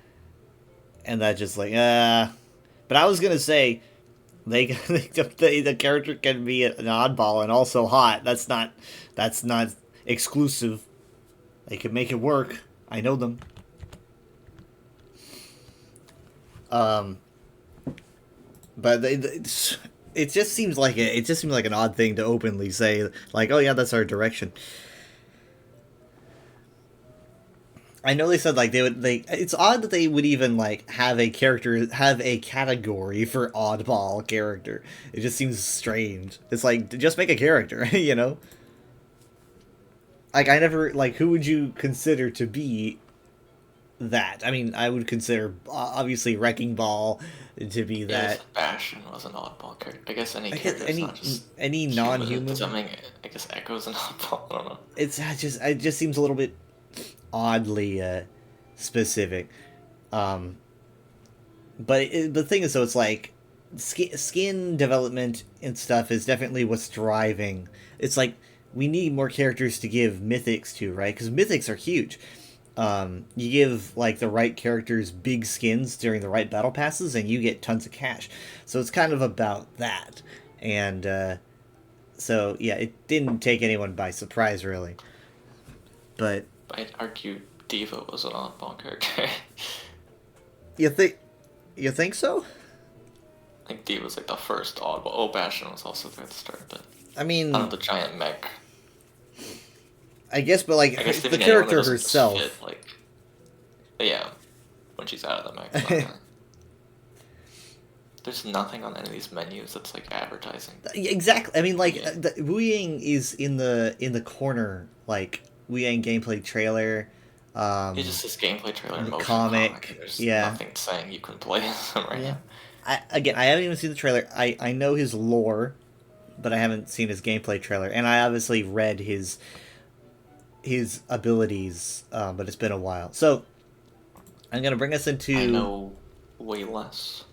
just like, But I was going to say, the character can be an oddball and also hot. That's not exclusive. They can make it work. I know them. But it just seems like an odd thing to openly say, like, oh yeah, that's our direction. I know they said like it's odd that they would even like have a category for oddball character. It just seems strange. It's like, just make a character, you know? Like, I never, like, who would you consider to be that? I mean, I would consider obviously Wrecking Ball to be that. Yeah, Bastion was an oddball character. I guess any non-human. Does that mean, I guess Echo's an oddball? I don't know. It just seems a little bit oddly specific. But the thing is, though, it's like skin development and stuff is definitely what's driving. It's like we need more characters to give mythics to, right? Because mythics are huge. You give like the right characters big skins during the right battle passes and you get tons of cash. So it's kind of about that. And so yeah, it didn't take anyone by surprise really. But I'd argue D.Va was an oddball character. You think so? I think D.Va was like the first oddball. Oh, Bastion was also there at the start, but I mean, the giant mech. I guess, but like guess the character herself. Fit, like, yeah, when she's out of the mech. There's nothing on any of these menus that's like advertising. Exactly. I mean, like the Wu Yang is in the corner, like Wu Yang gameplay trailer. It's just this gameplay trailer in motion comic. There's yeah. nothing saying you can play him right now. I haven't even seen the trailer. I know his lore, but I haven't seen his gameplay trailer, and I obviously read his abilities, but it's been a while. So I'm gonna bring us into. I know way less.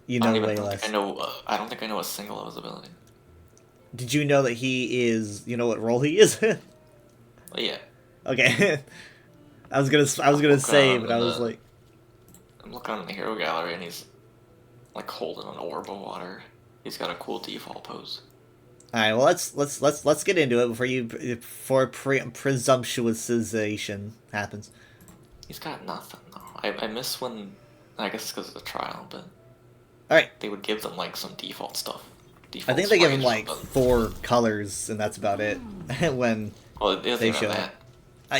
You know way less. I don't think I know a single of his ability. Did you know that he is? You know what role he is? Yeah. Okay. I was gonna say, but I was like. I'm looking on the hero gallery, and he's like holding an orb of water. He's got a cool default pose. All right, well let's get into it before presumptuousization happens. He's got nothing though. I miss when, I guess it's because of the trial, but all right, they would give them like some default stuff. I think they give him like 4 colors, and that's about it. When they show that.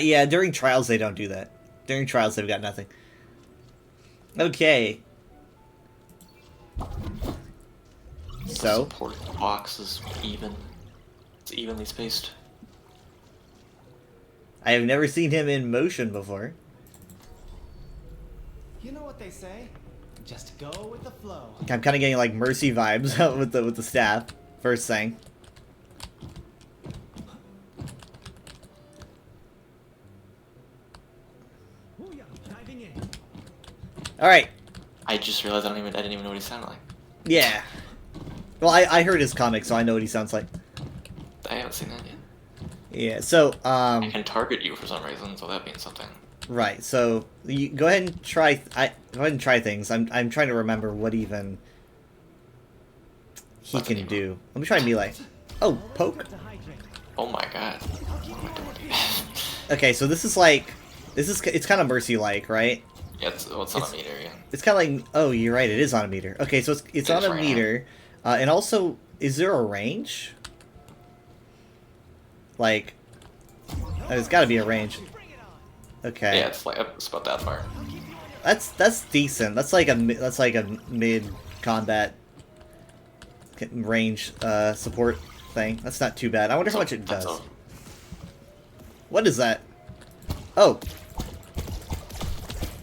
Yeah, during trials they don't do that. During trials they've got nothing. Okay. So support box is even. It's evenly spaced. I have never seen him in motion before. You know what they say? Just go with the flow. I'm kind of getting like Mercy vibes with the staff. First thing. All right. I just realized I didn't even know what he sounded like. Yeah. Well, I heard his comic, so I know what he sounds like. I haven't seen that yet. Yeah. So I can target you for some reason, so that means something. right. So you go ahead and try. Go ahead and try things. I'm trying to remember what even he What's an can emote? do. Let me try melee. Oh, poke. To hydrate. Oh my god. What am I doing? Okay, so this is like, it's kind of Mercy-like, right? Yeah, it's on a meter, yeah. It's kind of like, oh, you're right, it is on a meter. Okay, so it's It on is a right now. meter, and also, is there a range? Like, there's got to be a range. Okay, Yeah, it's about that far. that's decent. That's like a mid combat range support thing. That's not too bad. I wonder how much it That's does. What is that? Oh.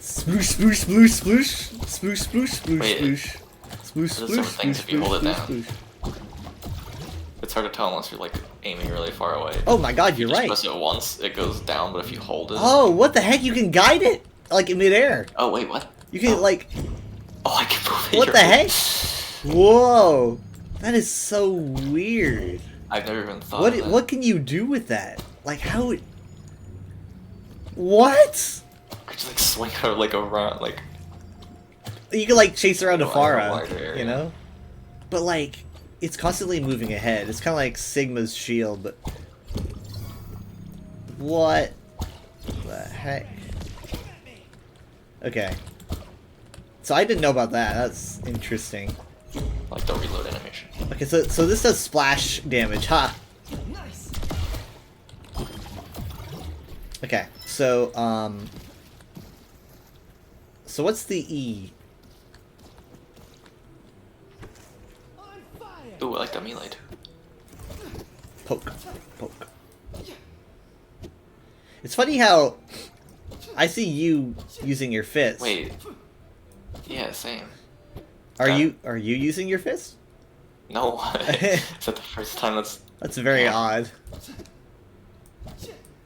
Sploosh, sploosh, sploosh, sploosh. Sploosh, sploosh, sploosh, Wait, sploosh. Sploosh, does sploosh, certain things sploosh, if you hold it sploosh, down. sploosh. It's hard to tell unless you're like aiming really far away. Oh my god, you're Just right. press it once, it goes down, but if you hold it... Oh, what the heck? You can guide it? Like in midair. Oh, wait, what? You can, Oh. like... Oh, I can move it. What You're the right. heck? Whoa. That is so weird. I've never even thought What of that. what can you do with that? Like, how... What? I just like swing her like around, like... You can, like, chase around Go over a Afara, wider area. you know? But, like, it's constantly moving ahead. It's kind of like Sigma's shield, but... What the heck? Okay. So I didn't know about that. That's interesting. Like the reload animation. Okay, so this does splash damage, ha! Nice. Okay, so, So what's the E? On fire. Ooh, I like that melee too. Poke. Poke. It's funny how I see you using your fist. Wait. Yeah, same. Are you using your fist? No. Is that the first time that's... That's very Yeah. odd.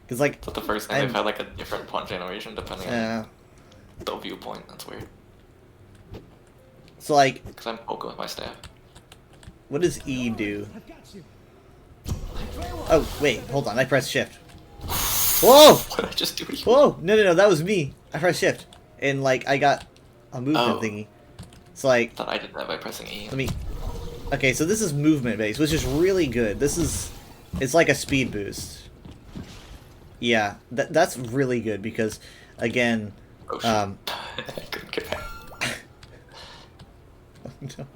Cause like, Is that the first time I'm- they've had like a different punch animation depending yeah. on the viewpoint? That's weird. So like, Because I'm poking with my staff. what does E do? I've got you. Oh wait, hold on. I pressed shift. Whoa! What did I just do to you? Whoa! No, that was me. I pressed shift, and like I got a movement Oh. thingy. So like, I thought I did that by pressing E. let me. Okay, so this is movement based, which is really good. It's like a speed boost. Yeah, that's really good because, again, Oh shit. I couldn't get back.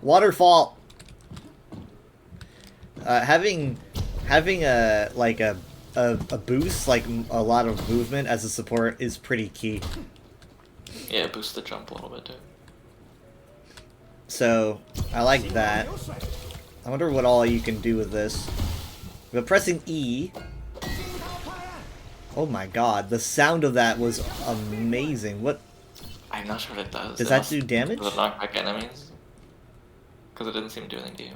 waterfall. Having a like a boost, like a lot of movement as a support is pretty key. Yeah, boost the jump a little bit too. So I like that. I wonder what all you can do with this. But pressing E. Oh my god, the sound of that was amazing. What I'm not sure what it does. does It that must- do damage? Does it knock back enemies? Because it didn't seem to do anything to you.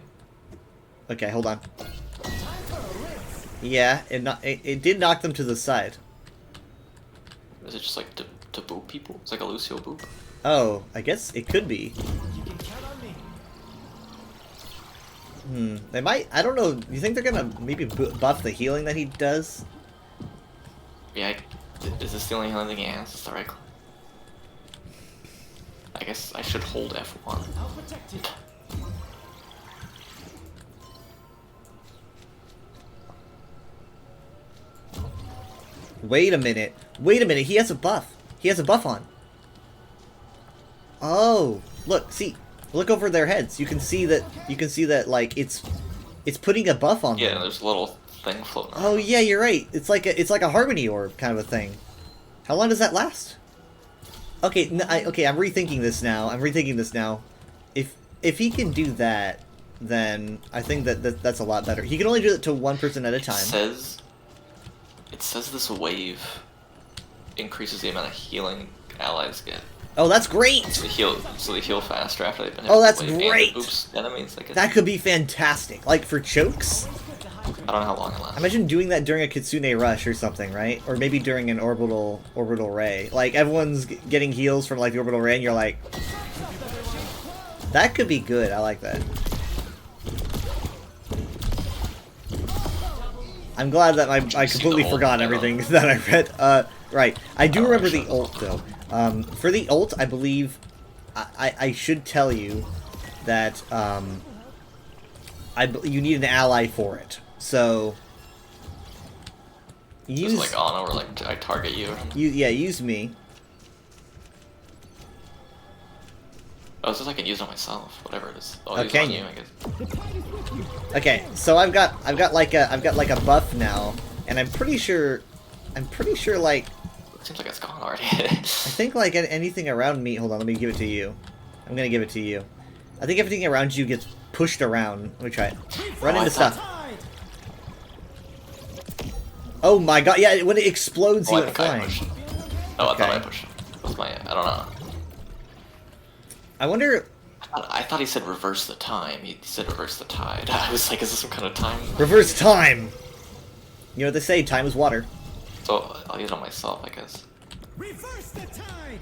Okay, hold on. Yeah, it did knock them to the side. Is it just like to boop people? It's like a Lucio boop. Oh, I guess it could be. You can count on me. They might. I don't know. You think they're gonna maybe buff the healing that he does? Yeah, is this the only healing thing he has? It's the right click. I guess I should hold F1. I'll protect you. Wait a minute. Wait a minute. He has a buff. He has a buff on. Oh, look. See, look over their heads. You can see that. You can see that. Like it's putting a buff on Yeah, them. there's a little thing floating around. Oh yeah, you're right. It's like a harmony orb kind of a thing. How long does that last? Okay, okay. I'm rethinking this now. If he can do that, then I think that's a lot better. He can only do it to one person at a time. It says this wave increases the amount of healing allies get. Oh, that's great. So they heal faster after they've been hit Oh, with that's the wave, and great. Oops, enemies. I guess. That could be fantastic. Like for chokes. I don't know how long it lasts. Imagine doing that during a Kitsune Rush or something, right? Or maybe during an orbital ray. Like, everyone's getting heals from, like, the orbital ray, and you're like... That could be good, I like that. I'm glad that I completely forgot everything that I read. Right. I do remember the ult, though. For the ult, I believe... I should tell you that, you need an ally for it. So... Use... Just like Ana, or like I target you. Yeah, use me. Oh, it's just I can use it on myself, whatever it is. I'll use Okay. it on you, I guess. Okay, so I've got like a buff now, and I'm pretty sure like It seems like it's gone already. I think like anything around me. Hold on, let me give it to you. I'm gonna give it to you. I think everything around you gets pushed around. Let me try it. Run into stuff. Oh my god! Yeah, when it explodes, you I went think I flying. pushed. Oh, I thought I Okay. pushed. What's my? I don't know. I wonder. I thought he said reverse the time. He said reverse the tide. I was like, is this some kind of time? Reverse time. You know what they say? Time is water. So I'll use it on myself, I guess. Reverse the tide.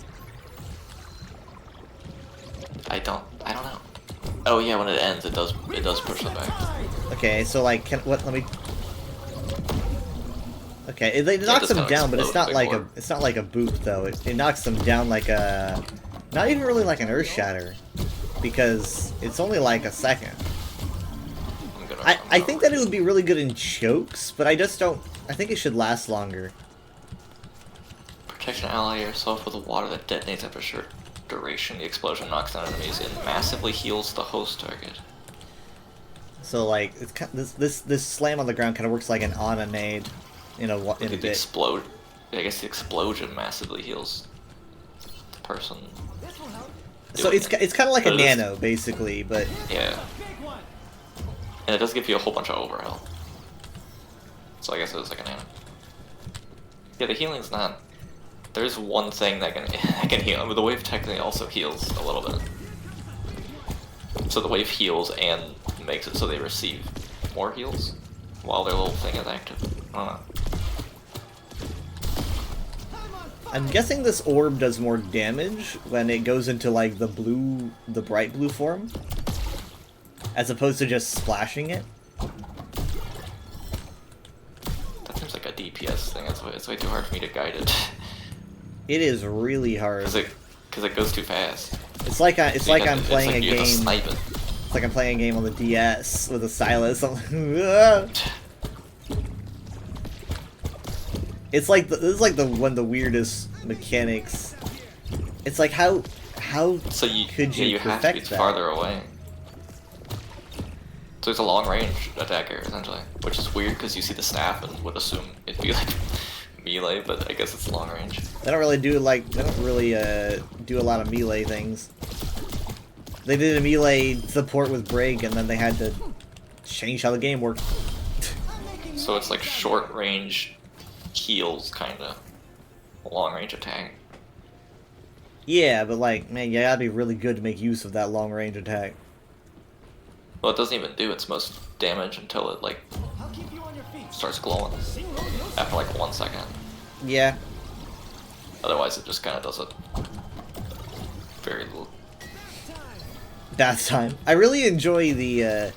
I don't know. Oh yeah, when it ends, it does push it back. Okay, so like, let me. Okay, it knocks just them kinda down, but it's explode not like before. it's not like a boot though. It knocks them down like a, not even really like an earth shatter, because it's only like a second. I'm gonna I think that it would be really good in chokes, but I just don't. I think it should last longer. Protect an ally yourself with a water that detonates after a short duration. The explosion knocks down enemies and massively heals the host target. So like, it's this slam on the ground kind of works like an Ana nade in a The bit. explode. I guess the explosion massively heals the person. So doing it's it. kind of like a But it is- nano basically, but Yeah, Big one. and it does give you a whole bunch of overhealth. So I guess it was like a nano. Yeah, the healing's not. There's one thing that can heal, but the wave technically also heals a little bit. So the wave heals and makes it so they receive more heals while their little thing is active. I don't know. I'm guessing this orb does more damage when it goes into like the bright blue form, as opposed to just splashing it. That seems like a DPS thing. It's way too hard for me to guide it. It is really hard. Because it goes too fast. It's like I'm It's playing like a you have to game. snipe it. It's like I'm playing a game on the DS with a stylus. I'm like, "Ugh." It's like this is like one of the weirdest mechanics. It's like how So could you have to be perfect that? farther away. So it's a long range attacker essentially, which is weird because you see the staff and would assume it'd be like melee, but I guess it's long range. They don't really do do a lot of melee things. They did a melee support with Brig, and then they had to change how the game worked. So it's like short range heals kinda, long range attack. Yeah, but like, man, you gotta be really good to make use of that long range attack. Well, it doesn't even do its most damage until it like I'll keep you on your feet. starts glowing after like 1 second. Yeah. Otherwise, it just kind of does it very little. Bath time. I really enjoy the, The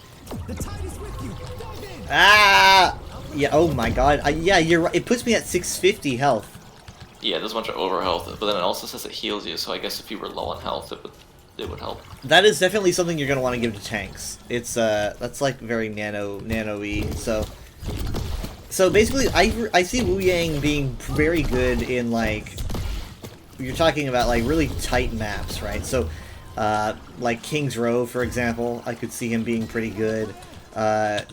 tide is with you. Dive in. ah! Yeah, oh my god. Yeah, you're right. It puts me at 650 health. Yeah, there's a bunch of overhealth, but then it also says it heals you. So I guess if you were low on health, it would help. That is definitely something you're gonna want to give to tanks. It's, that's like very nano-y, So basically, I see Wu Yang being very good in, like, you're talking about, like, really tight maps, right? So, like King's Row, for example, I could see him being pretty good.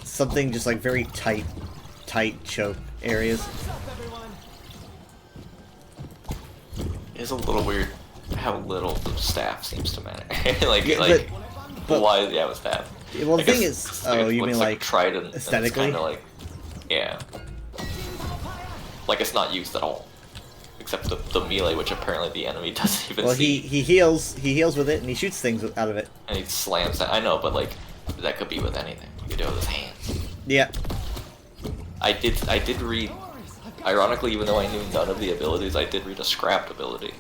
Something just, like, very tight choke areas. What's up, everyone? It's a little weird how little the staff seems to matter. Yeah, but- why? Yeah, with staff. Well, the I thing guess is, it's oh, it you looks mean, like, trident, and aesthetically? It's kind of like, yeah, like it's not used at all, except the melee, which apparently the enemy doesn't even Well, see. he heals with it, and he shoots things out of it. And he slams that. I know, but like that could be with anything. You could do it with his hands. Yeah. I did read. Ironically, even though I knew none of the abilities, I did read a scrapped ability,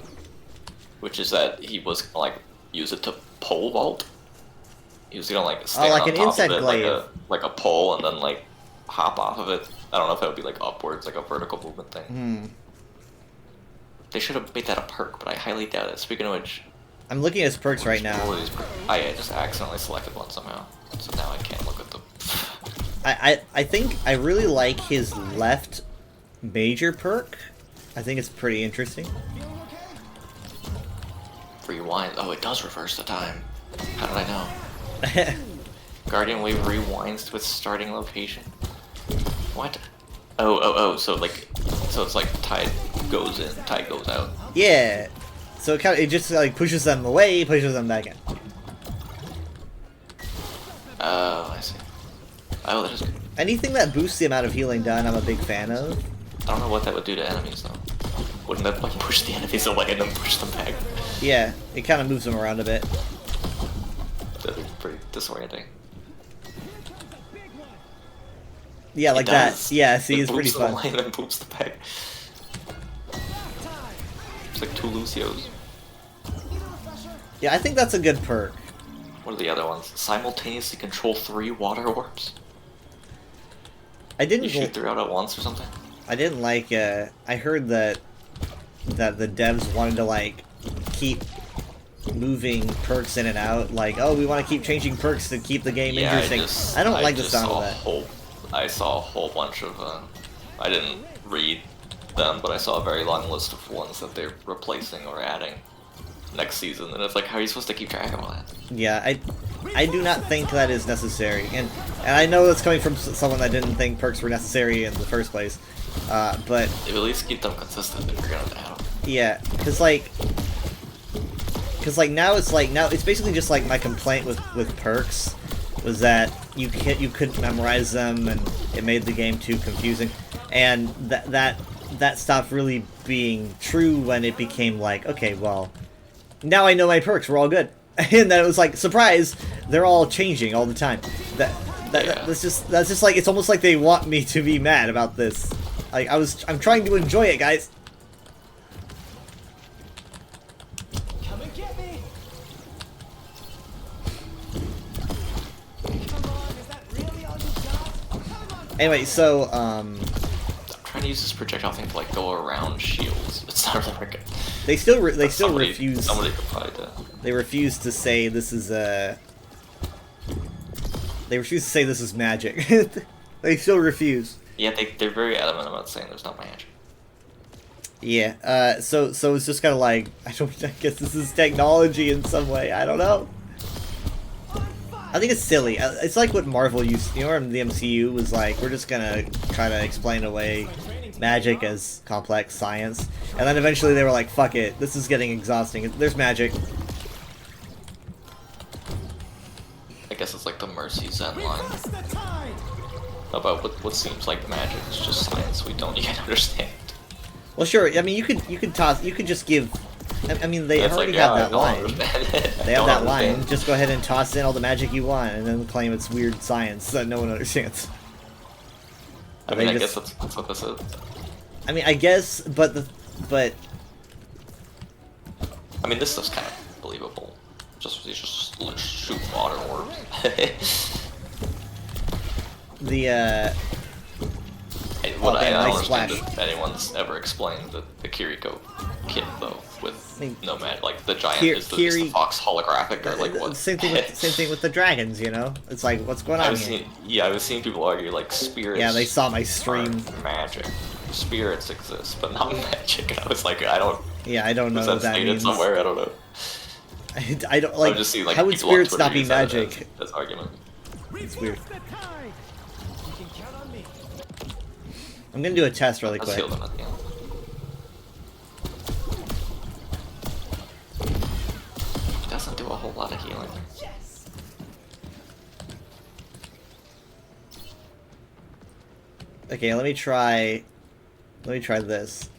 which is that he was gonna, like, use it to pole vault. He was gonna like stand like on an top insect of it glaive. like a pole and then like hop off of it. I don't know if that would be like upwards, like a vertical movement thing. Hmm. They should have made that a perk, but I highly doubt it. Speaking of which, I'm looking at his perks right now. I just accidentally selected one somehow, so now I can't look at them. I think I really like his left major perk. I think it's pretty interesting. Rewind. Oh, it does reverse the time. How did I know? Guardian Wave rewinds to its starting location. What? Oh. So it's like tide goes in, tide goes out. Yeah. So it just like pushes them away, pushes them back in. Oh, I see. Oh, that is good. Anything that boosts the amount of healing done, I'm a big fan of. I don't know what that would do to enemies though. Wouldn't that like push the enemies away and then push them back? Yeah, it kind of moves them around a bit. That'd be pretty disorienting. Yeah, like that. Yeah, see, it it's pretty boops them fun. away and then boops the back. It's like two Lucios. Yeah, I think that's a good perk. What are the other ones? Simultaneously control 3 water orbs? I didn't. You shoot 3 out at once or something? I didn't like. I heard that the devs wanted to like keep moving perks in and out. Like, oh, we want to keep changing perks to keep the game Yeah, interesting. I don't like the sound of that. I saw a whole bunch of. I didn't read them, but I saw a very long list of ones that they're replacing or adding next season, and it's like, how are you supposed to keep track of all that? Yeah, I do not think that is necessary, and I know that's coming from someone that didn't think perks were necessary in the first place, but You at least keep them consistent if you're gonna add them. yeah, because now it's basically just like my complaint with perks was that you couldn't memorize them and it made the game too confusing, and that stopped really being true when it became like, okay, well, now I know my perks, we're all good. And then it was like, surprise, they're all changing all the time. That's just like, it's almost like they want me to be mad about this. Like, I'm trying to enjoy it, guys. Come and get me. Come on, is that really all you got? Oh, come on. Anyway, so, I'm trying to use this projectile thing to like go around shields. It's not really working. they still Somebody refuse. Somebody could probably do. They refuse to say this is They refuse to say this is magic. They still refuse. Yeah, they're very adamant about saying there's no magic. Yeah. So it's just kind of like, I guess this is technology in some way. I don't know. I think it's silly. It's like what Marvel used. You know, the MCU was like, we're just gonna try to explain away magic as complex science, and then eventually they were like, fuck it, this is getting exhausting. There's magic. I guess it's like the Mercy Zen line Cross the tide. about what seems like magic is just science we don't yet understand. Well, sure. I mean, you could just give. I mean, they It's already like, yeah, have I that don't line. understand it. They have that line. Just go ahead and toss in all the magic you want, and then claim it's weird science that no one understands. I mean, They I just- guess that's what this is. I mean, I guess, but I mean, this stuff's kind of believable. You just shoot water orbs. the What Okay, I don't nice understand splash. if anyone's ever explained the Kiriko kit though, with I mean, no man, like the giant is the Kiri- fox holographic or like what? Same thing with the dragons. You know, it's like, what's going I on was here? I was seeing people argue like spirits. Yeah, they saw my stream. aren't magic. Spirits exist, but not magic. And I was like, I don't. Yeah, I don't know Was what that that stated means. somewhere? I don't know. I don't like. I've just seen like how would people on spirits Twitter not be use that magic? as argument. It's weird. Cross the tide. You can count on me. I'm gonna do a test really Let's quick. heal them at the end. It doesn't do a whole lot of healing. Yes. Okay, let me try this.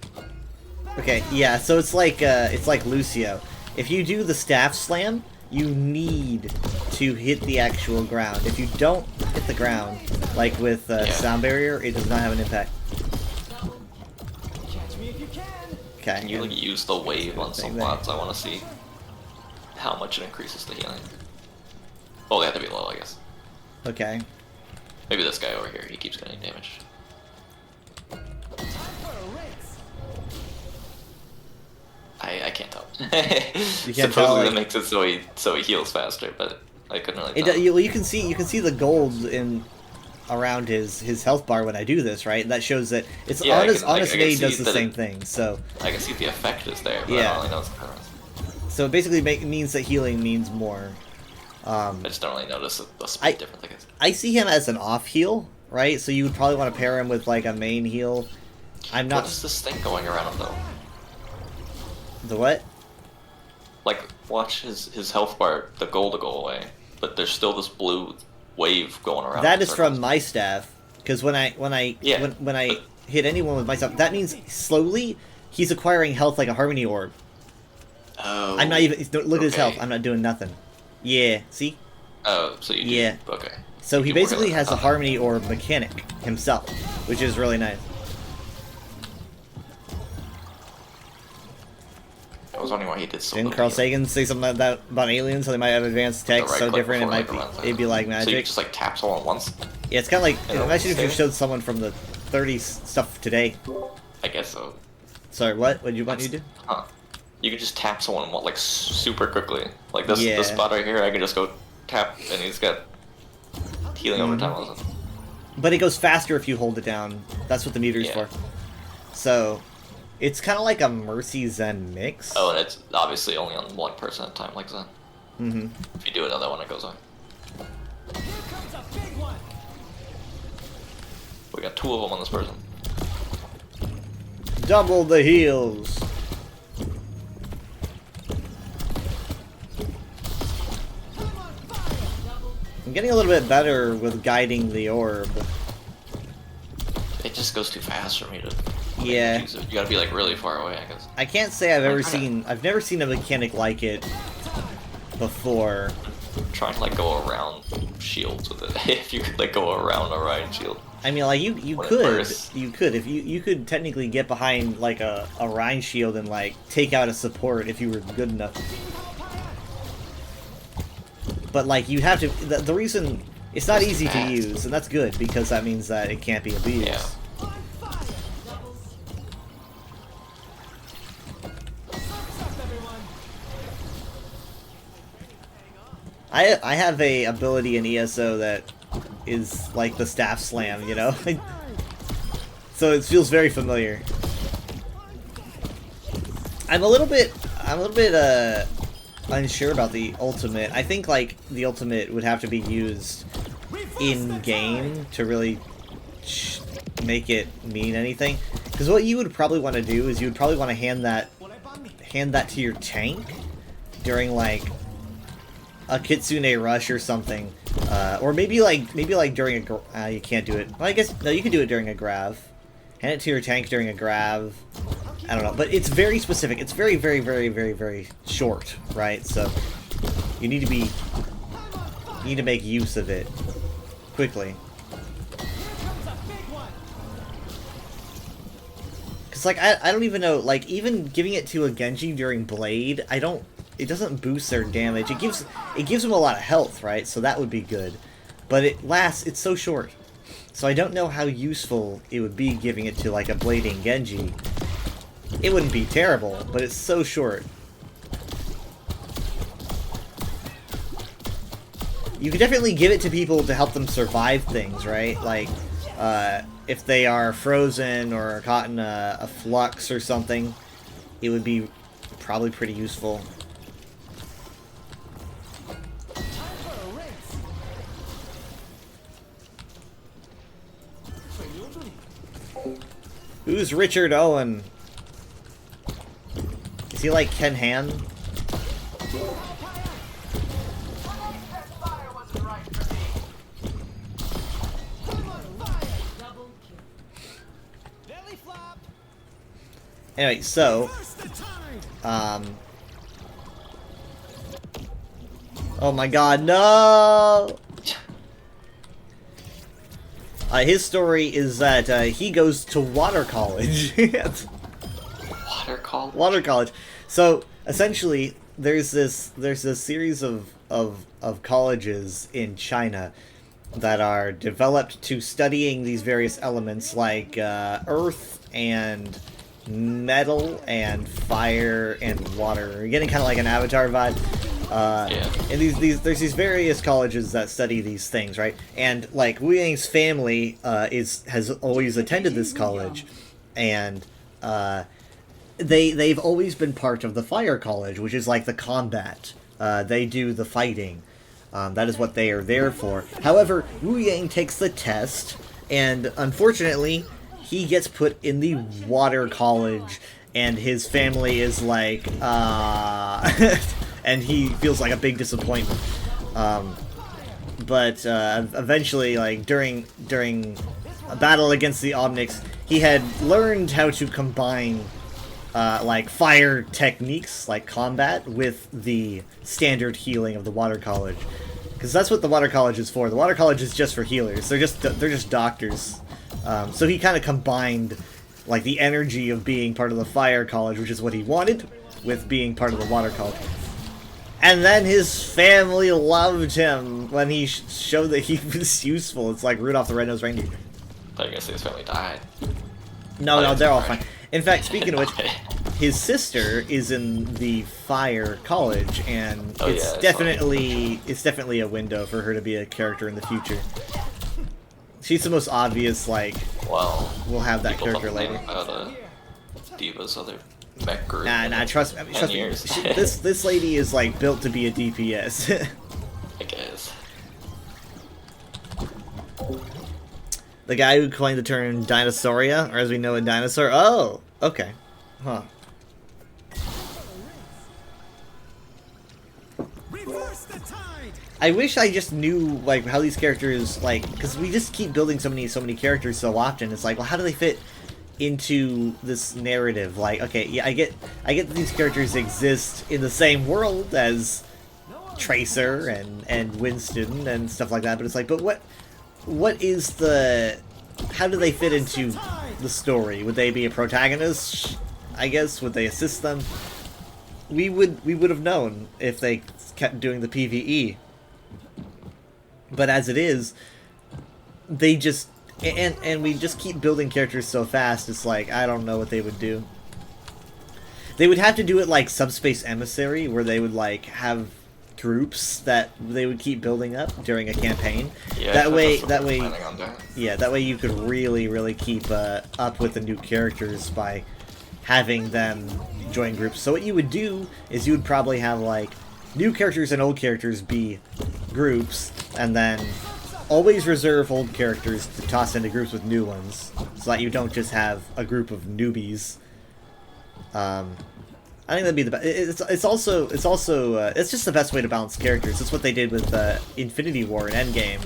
Okay, yeah, so it's like Lucio. If you do the staff slam, you need to hit the actual ground. If you don't hit hit the ground, like with Yeah. sound barrier, it does not have an impact. Catch me if you can. Okay. Can you like use the wave on some Thing there. bots? I want to see how much it increases the healing. Oh, they have to be low, I guess. Okay. Maybe this guy over here, he keeps getting damage. Time for a race. I can't tell. You can't Supposedly tell, that like- makes it so he heals faster, but I couldn't really It, tell. well, you can see the gold in around his health bar when I do this, right? That shows that it's Yeah, I honest. can- I Honest can Maid see does the that same it- thing. So I can see the effect is there, but I Yeah. don't really know what's the difference. so it basically means that healing means more. I just don't really notice the I- speed difference, I guess. I see him as an off heal, right? So you would probably want to pair him with like a main heal. I'm What not is this thing going around him, though? the what? Like, watch his health bar, the goal to go away, but there's still this blue wave going around. That in is from circles. my staff. Because when I Yeah, when I but- hit anyone with my stuff, that means slowly he's acquiring health like a harmony orb. Oh. I'm not even look at his health. okay. I'm not doing nothing. Yeah, see? Oh, so you do. Yeah. Okay. So he You were basically gonna- has a harmony orb mechanic himself, which is really nice. I was wondering why he did so Didn't little Carl healing. Sagan say something like that about aliens? So they might have advanced tech The right so click different it before, might like, be runs out. it'd be like So you magic. just like tap someone once? Yeah, it's kind of like And imagine if you save? showed someone from the 30s stuff today. I guess so. Sorry, what? What did you want me to do? Huh. You can just tap someone like super quickly. Like this Yeah. this spot right here, I can just go tap and he's got healing over time. Mm-hmm. Also. But it goes faster if you hold it down. That's what the meter's Yeah. for. So, it's kind of like a Mercy Zen mix. Oh, and it's obviously only on one person at a time like that. Mm-hmm. If you do another one, it goes on. Here comes a big one. We got two of them on this person. Double the heals. I'm getting a little bit better with guiding the orb. It just goes too fast for me to. Yeah. use it. You gotta be like really far away, I guess. I can't say Okay. I've never seen a mechanic like it before. Trying to like go around shields with it. If you could like go around a Ryan shield. I mean, like you When it could bursts. if you could technically get behind like a Rhine shield and like take out a support if you were good enough. But like you have to the reason it's not It's easy to fast. use, and that's good because that means that it can't be abused. Yeah. On fire. Surf's up, everyone. I have a ability in ESO that is like the staff slam, you know? So it feels very familiar. I'm a little bit unsure about the ultimate. I think like the ultimate would have to be used in game to really make it mean anything. Because what you would probably want to do is you would probably want to hand that to your tank during like a Kitsune rush or something, or maybe like during a you can't do it. Well, I guess no, you can do it during a grav. Hand it to your tank during a grav. I don't know, but it's very specific. It's very, very, very, very, very short, right? So you need to make use of it quickly. Comes a big one. Cause like I don't even know, like even giving it to a Genji during Blade, it doesn't boost their damage. It gives them a lot of health, right? So that would be good. But it's so short. So I don't know how useful it would be giving it to like a blading Genji. It wouldn't be terrible, but it's so short. You could definitely give it to people to help them survive things, right? Like, if they are frozen or caught in a flux or something, it would be probably pretty useful. Time for a race. Who's Richard Owen? Is he like Ken Han? Belly flop. Anyway, so, First the time. oh my god, no! His story is that he goes to water college. Water college? Water college. So essentially, there's this series of colleges in China that are developed to studying these various elements like earth and metal and fire and water. You're getting kind of like an Avatar vibe. Yeah. And there's these various colleges that study these things, right? And like Wu Yang's family has always attended this college, and they've always been part of the fire college, which is like the combat. They do the fighting. That is what they are there for. However, Wu Yang takes the test, and unfortunately, he gets put in the water college, and his family is like, and he feels like a big disappointment. But eventually, like during a battle against the Omnics, he had learned how to combine like fire techniques, like combat, with the standard healing of the water college, because that's what the water college is for. The water college is just for healers. They're just doctors. So he kind of combined like the energy of being part of the fire college, which is what he wanted, with being part of the water college. And then his family loved him when he showed that he was useful. It's like Rudolph the Red-Nosed Reindeer. I guess his family died. No, they're all fine. In fact, speaking of which, his sister is in the fire college, and it's definitely a window for her to be a character in the future. She's the most obvious, like, Well, we'll have that people character complain later. about Diva's other mech group. Nah, trust me. Years. This lady is like built to be a DPS. I guess. The guy who coined the term Dinosauria, or as we know in Dinosaur. Oh, okay, huh. Reverse the tide. I wish I just knew like how these characters like, because we just keep building so many characters so often. It's like, well, how do they fit into this narrative? Like, okay, yeah, I get that these characters exist in the same world as Tracer and Winston and stuff like that, but it's like, but what is the, how do they fit into the story? Would they be a protagonist? I guess, would they assist them? We would have known if they kept doing the PvE. But as it is, they just, and we just keep building characters so fast, it's like, I don't know what they would do. They would have to do it like Subspace Emissary, where they would like have groups that they would keep building up during a campaign. Yeah, that way, yeah, that way you could really keep up with the new characters by having them join groups. So what you would do is you would probably have like new characters and old characters be groups, and then always reserve old characters to toss into groups with new ones, so that you don't just have a group of newbies. I think that'd be the best. It's also it's just the best way to balance characters. It's what they did with Infinity War and Endgame.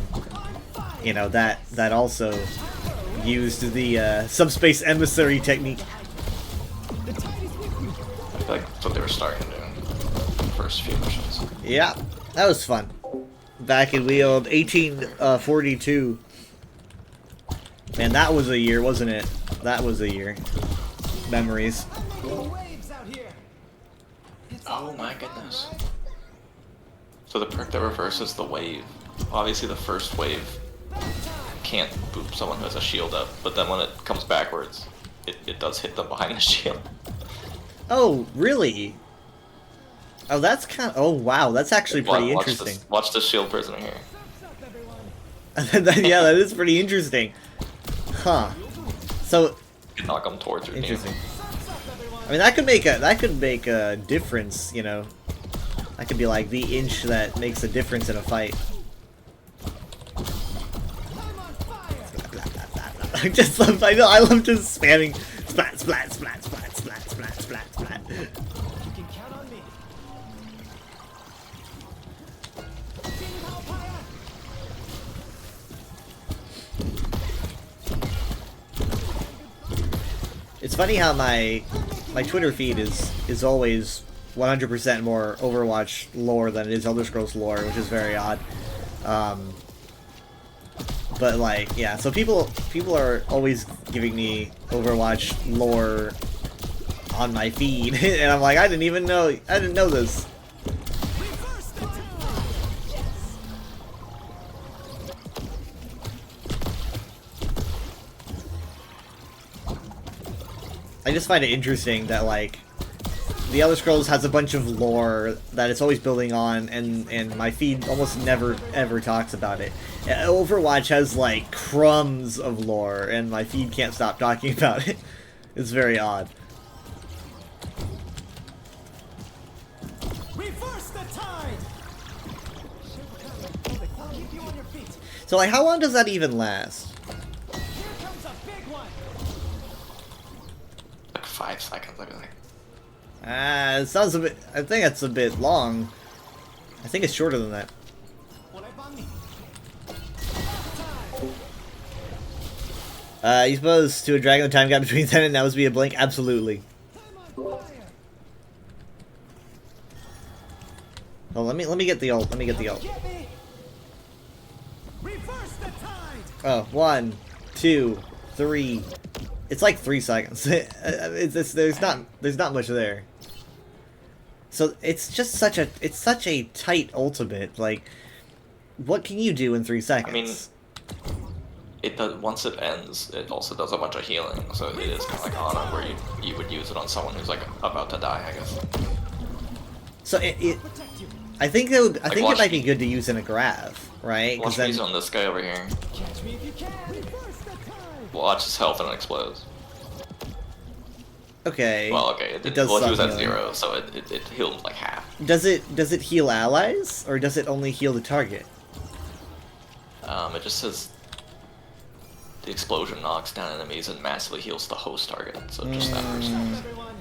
You know, that also used the Subspace Emissary technique. I feel like that's what they were starting to do in the first few missions. Yeah, that was fun. Back in Wheel 1842. Man, that was a year, wasn't it? That was a year. Memories. Waves out here. Oh my goodness. So the perk that reverses the wave. Obviously the first wave can't boop someone who has a shield up, but then when it comes backwards, it does hit them behind the shield. Oh, really? Oh, that's kind of... Oh, wow, that's actually pretty Watch interesting. Watch the shield prisoner here. Yeah, that is pretty interesting. Huh. So... You knock them towards your interesting. team. I mean, that could make a difference, you know. That could be like the inch that makes a difference in a fight. I love just spamming splat, splat, splat, splat, splat, splat, splat, splat. You can count on me. It's funny how my Twitter feed is always 100% more Overwatch lore than it is Elder Scrolls lore, which is very odd. But like, yeah. So people are always giving me Overwatch lore on my feed, and I'm like, I didn't know this. I just find it interesting that, like, The Elder Scrolls has a bunch of lore that it's always building on, and my feed almost never, ever talks about it. Overwatch has, like, crumbs of lore, and my feed can't stop talking about it. It's very odd. Reverse the tide. I'll keep you on your feet. So, like, how long does that even last? Here comes a big one. Like 5 seconds, I feel like. It sounds a bit... I think that's a bit long. I think it's shorter than that. You suppose to a dragon the time gap between then and now is be a blink? Absolutely. Oh, let me get the ult. Let me get the ult. Reverse the tide. Oh, 1, 2, 3. It's like 3 seconds. There's not much there. So it's just such a tight ultimate. Like, what can you do in 3 seconds? I mean, it does, once it ends, it also does a bunch of healing, so it is kind of like Ana, where you would use it on someone who's like about to die, I guess. So I think it would, I Like, think it watch might be me. good to use in a grav, right? Watch then, me on this guy over here. Catch me if you can. Reverse the tide. Watch his health and it explodes. okay. Well, okay, it does well, he was some at healing. 0, so it healed like half. Does it heal allies, or does it only heal the target? It just says the explosion knocks down enemies and massively heals the host target, so just that person. Everyone.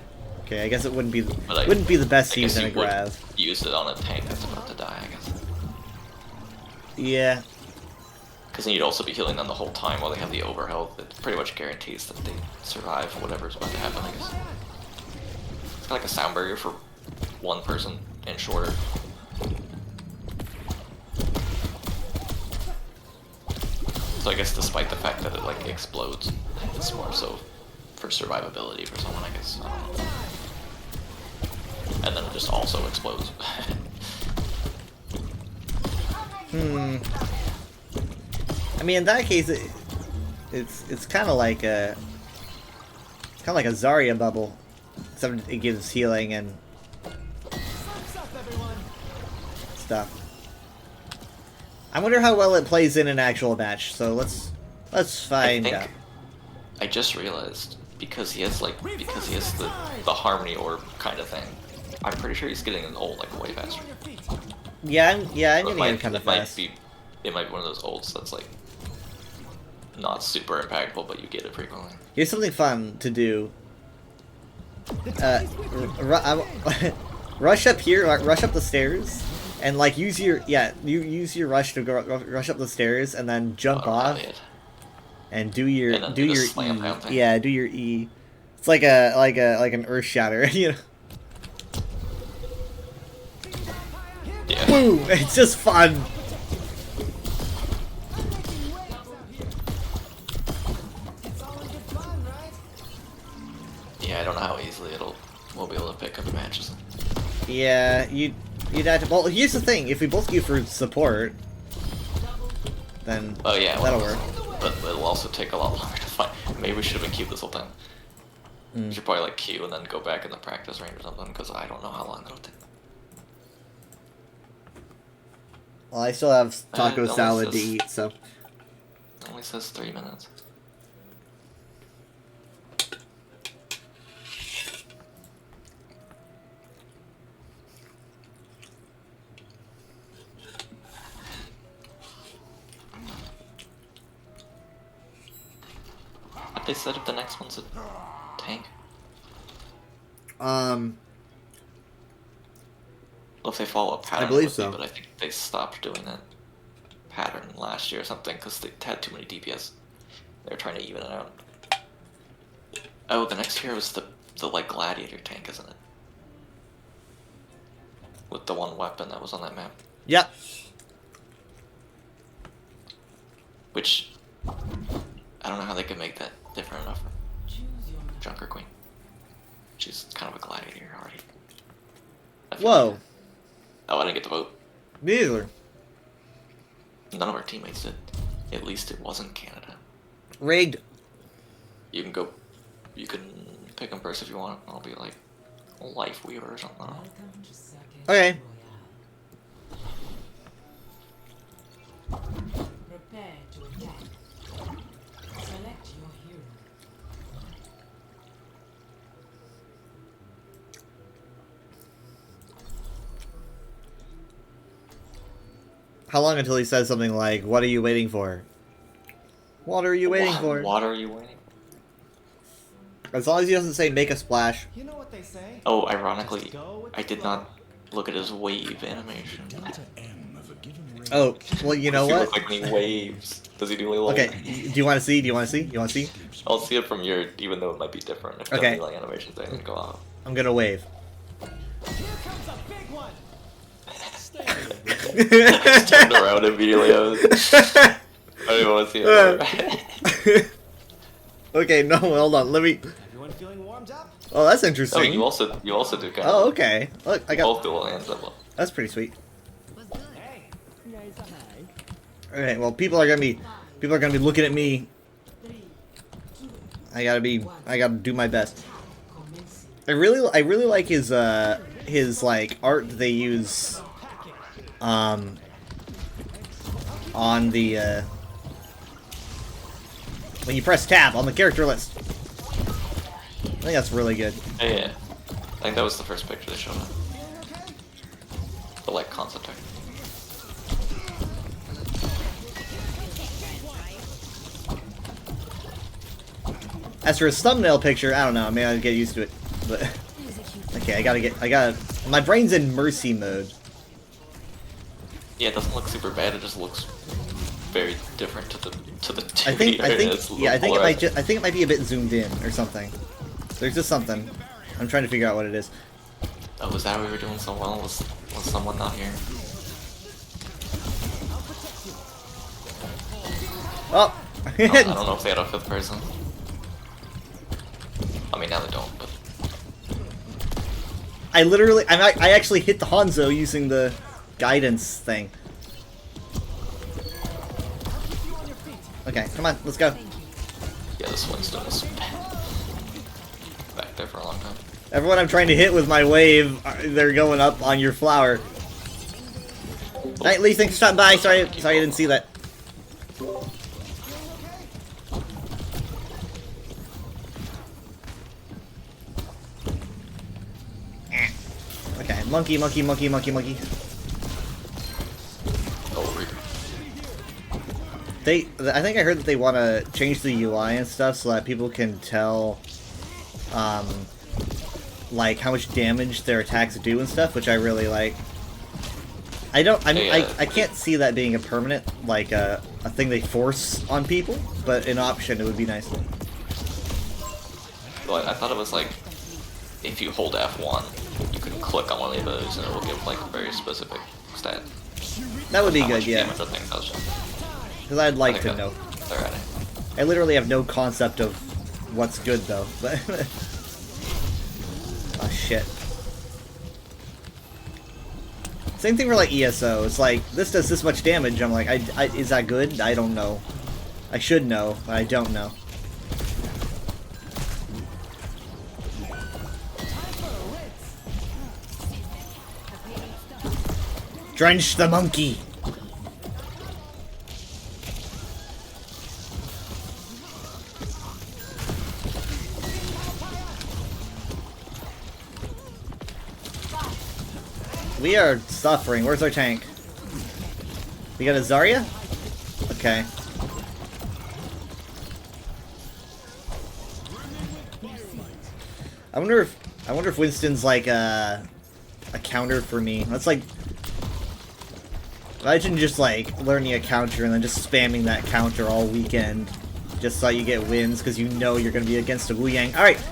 Okay, I guess it wouldn't be But wouldn't be the best I to use guess in a you would grav. use it on a tank that's about to die, I guess. Yeah. Because then you'd also be healing them the whole time while they have the overhealth. It pretty much guarantees that they survive whatever's about to happen, I guess. It's kind of like a sound barrier for one person and shorter. So I guess despite the fact that it like explodes, it's more so for survivability for someone, I guess. I don't know. And then it just also explodes. I mean, in that case, it's kind of like a Zarya bubble, except it gives healing and What's up, everyone? stuff. I wonder how well it plays in an actual match. So let's find I think out. I just realized because he has the harmony orb kind of thing. I'm pretty sure he's getting an ult like way faster. On your feet. Yeah, I'm So getting it kind of fast. It might be one of those ults that's like not super impactful, but you get it frequently. Here's something fun to do. Rush up here, rush up the stairs, and like use your use your rush to go rush up the stairs, and then jump Oh, off yeah. and do your And then do the your slam E. down thing. Yeah, do your E. It's like an earth shatter, you know. Yeah. Boom! It's just fun. It's all in good fun, right? Yeah, I don't know how easily we'll be able to pick up matches. Yeah, you'd have to. Well, here's the thing: if we both queue for support, then Oh yeah, that'll well, work. But it'll also take a lot longer to find. Maybe we should have been queued this whole time. We should probably like queue and then go back in the practice range or something, because I don't know how long it'll take. Well, I still have taco it only salad to says- eat, so. It only says 3 minutes. But they said if the next one's a tank. Um, Well, if they follow a pattern, believe it would be, so. But I think they stopped doing that pattern last year or something because they had too many DPS. They were trying to even it out. Oh, the next hero is the like gladiator tank, isn't it? With the one weapon that was on that map. yep. which I don't know how they could make that different enough for Junker Queen. She's kind of a gladiator already. I feel Whoa. like- Oh, I didn't get to vote. Neither. None of our teammates did. At least it wasn't Canada. Rigged. You can go. You can pick them first if you want. I'll be like a Life Weaver or something. I don't know. Okay. Prepare to attack. Select your hero. How long until he says something like, "What are you waiting for?" What are you waiting for? What are you waiting? As long as he doesn't say "make a splash." You know what they say? Oh, ironically, Just go with I the did flow. not look at his wave animation. Oh, well, you know Does he what? look like when he waves? Does he do a little? Okay, do you want to see? Do you want to see? You want to see? I'll see it from your, even though it might be different. If Okay. like animations they didn't go out. I'm gonna wave. Here comes a big one. Just turned around immediately. I don't even want to see it. Okay, no, hold on. Let me. Everyone feeling warmed up? Oh, that's Oh, interesting. you also do kind Oh, of. okay. Look, I got. Both dual hands up. That's pretty sweet. Hey. Okay, well, people are gonna be looking at me. I gotta do my best. I really like his like art that they use, on the, when you press tab on the character list. I think that's really good. Yeah. I think that was the first picture they showed up. The like concept art. As for his thumbnail picture, I don't know. Maybe I'll get used to it. But okay, I gotta. My brain's in mercy mode. Yeah, it doesn't look super bad. It just looks very different to the I 2D. think It's yeah, I think it might polarized. I think it might be a bit zoomed in or something. There's just something. I'm trying to figure out what it is. Oh, was that we were doing so well? Was someone not here? Oh. I don't know if they had a fifth person. I mean, now they don't, but I actually hit the Hanzo using the guidance thing. Okay, come on, let's go. yeah, this Winston was back there for a long time. Everyone I'm trying to hit with my wave, they're going up on your flower. Nightly, thanks for stopping by. Sorry I didn't see that. Okay, monkey. Oh, Reaper. I think I heard that they want to change the UI and stuff so that people can tell, like how much damage their attacks do and stuff, which I really like. I can't see that being a permanent, like a thing they force on people, but an option it would be nice. But I thought it was like if you hold F1, you can click on one of those and it will give like a very specific stat. That would be How good, much yeah. damage the thing does. Because I'd like I to think know. They're at it. I literally have no concept of what's good though. But oh shit. Same thing for like ESO. It's like this does this much damage. I'm like, is that good? I don't know. I should know, but I don't know. Drench the monkey. We are suffering. Where's our tank? We got a Zarya? Okay. I wonder if Winston's like a counter for me. That's like, imagine just like learning a counter and then just spamming that counter all weekend just so you get wins because you know you're gonna be against a Wu Yang. All right,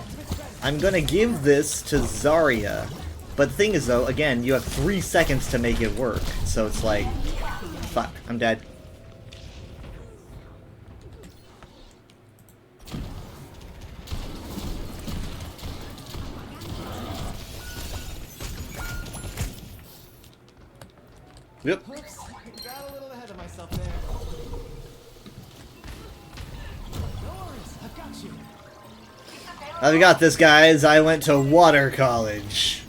I'm gonna give this to Zarya. But the thing is, though, again, you have 3 seconds to make it work. So it's like, fuck, I'm dead. Yep. Oops, got a little ahead of myself there. No worries, I've got you. I've got this, guys. I went to water college.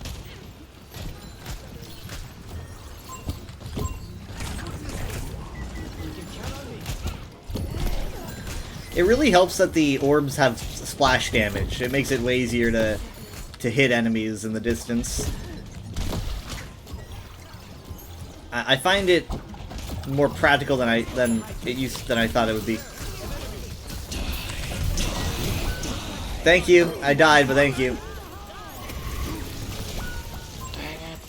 It really helps that the orbs have splash damage. It makes it way easier to hit enemies in the distance. I find it more practical than I thought it would be. Thank you. I died, but thank you. Dang it.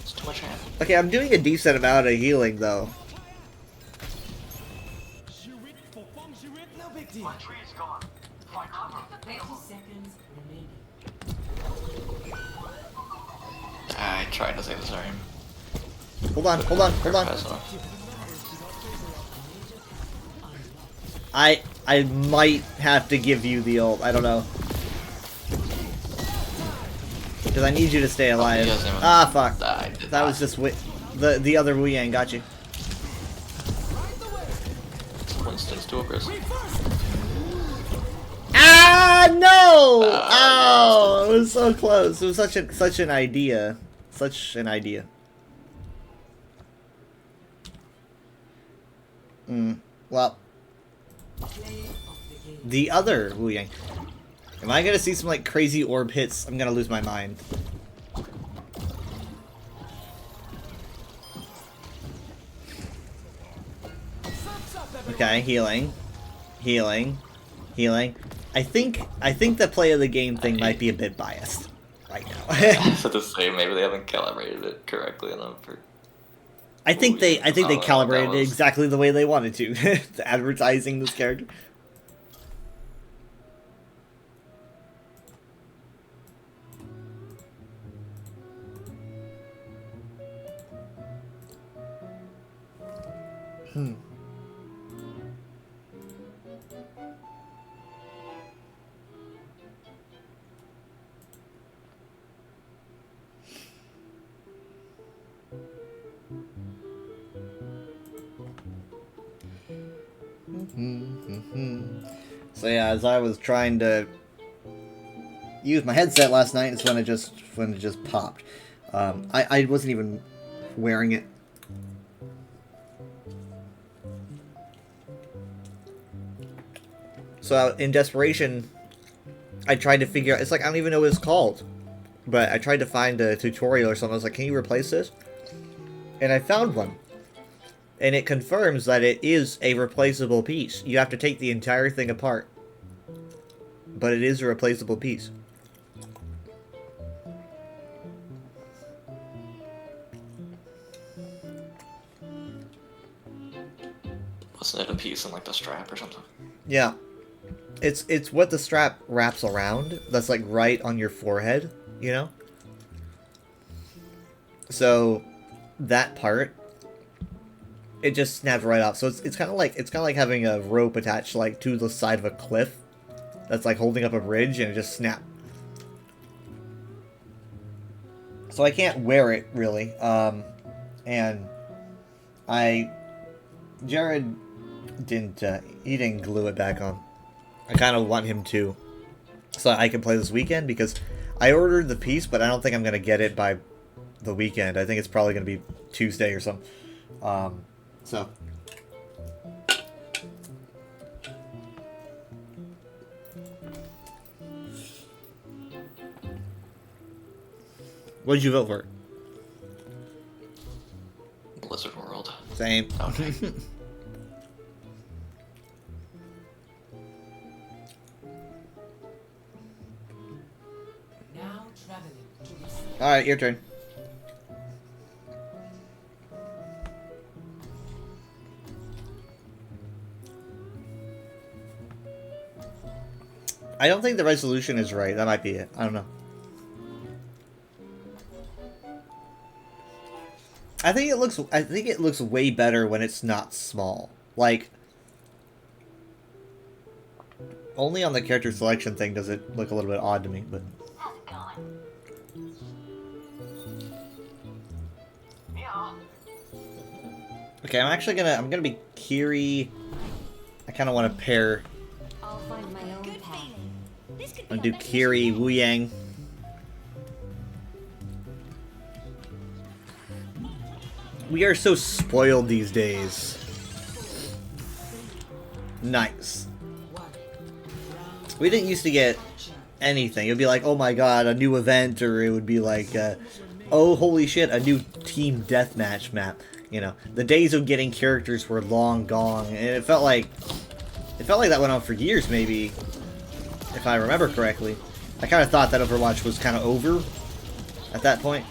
It's too much ammo. Okay, I'm doing a decent amount of healing though. No big deal. I tried to save the Zarian. Hold on, hold on, hold on. Fast enough. I might have to give you the ult. I don't know. Because I need you to stay alive. he doesn't even- Ah, fuck. I did That not. was just the other Wu Yang got you. Winston's too aggressive. Ah, no! Oh, it was so close. It was such an idea. Such an idea. Well, the other Wu Yang. Am I gonna see some like crazy orb hits? I'm gonna lose my mind. Okay, healing, healing, healing. I think the play of the game thing might be a bit biased right now. So to say, maybe they haven't calibrated it correctly enough for. I think they that calibrated it was- exactly the way they wanted to, to advertising this character. So yeah, as I was trying to use my headset last night, it's when it just popped. I wasn't even wearing it. So in desperation, I tried to figure out. It's like I don't even know what it's called, but I tried to find a tutorial or something. I was like, "Can you replace this?" And I found one. And it confirms that it is a replaceable piece. You have to take the entire thing apart. But it is a replaceable piece. Wasn't it a piece in like the strap or something? Yeah. It's what the strap wraps around. That's like right on your forehead, you know? So that part, it just snapped right off. So it's kind of like having a rope attached like to the side of a cliff that's like holding up a bridge, and it just snapped. So I can't wear it really. And Jared didn't he didn't glue it back on. I kind of want him to, so I can play this weekend, because I ordered the piece, but I don't think I'm gonna get it by the weekend. I think it's probably gonna be Tuesday or something. So. What did you vote for? Blizzard World. Same. Okay. Now traveling to the Alright, your turn. I don't think the resolution is right. That might be it. I don't know. I think it looks way better when it's not small. Like, only on the character selection thing does it look a little bit odd to me, but How's it going? Okay, I'm gonna be Kiri. I kind of want to pair. I'll find my own path. I'm gonna do Kiri, Wu Yang. We are so spoiled these days. Nice. We didn't used to get anything. It would be like, oh my god, a new event, or it would be like, oh holy shit, a new team deathmatch map. You know, the days of getting characters were long gone, and it felt like that went on for years, maybe, if I remember correctly. I kind of thought that Overwatch was kind of over at that point.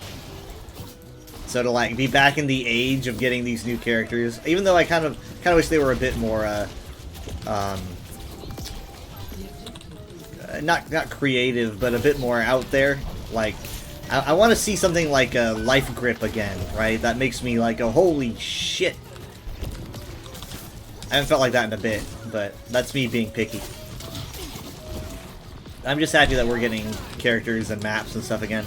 So to like be back in the age of getting these new characters, even though I kind of wish they were a bit more not creative, but a bit more out there. Like I want to see something like a Life Grip again, right? That makes me like, oh holy shit. I haven't felt like that in a bit, but that's me being picky. I'm just happy that we're getting characters and maps and stuff again.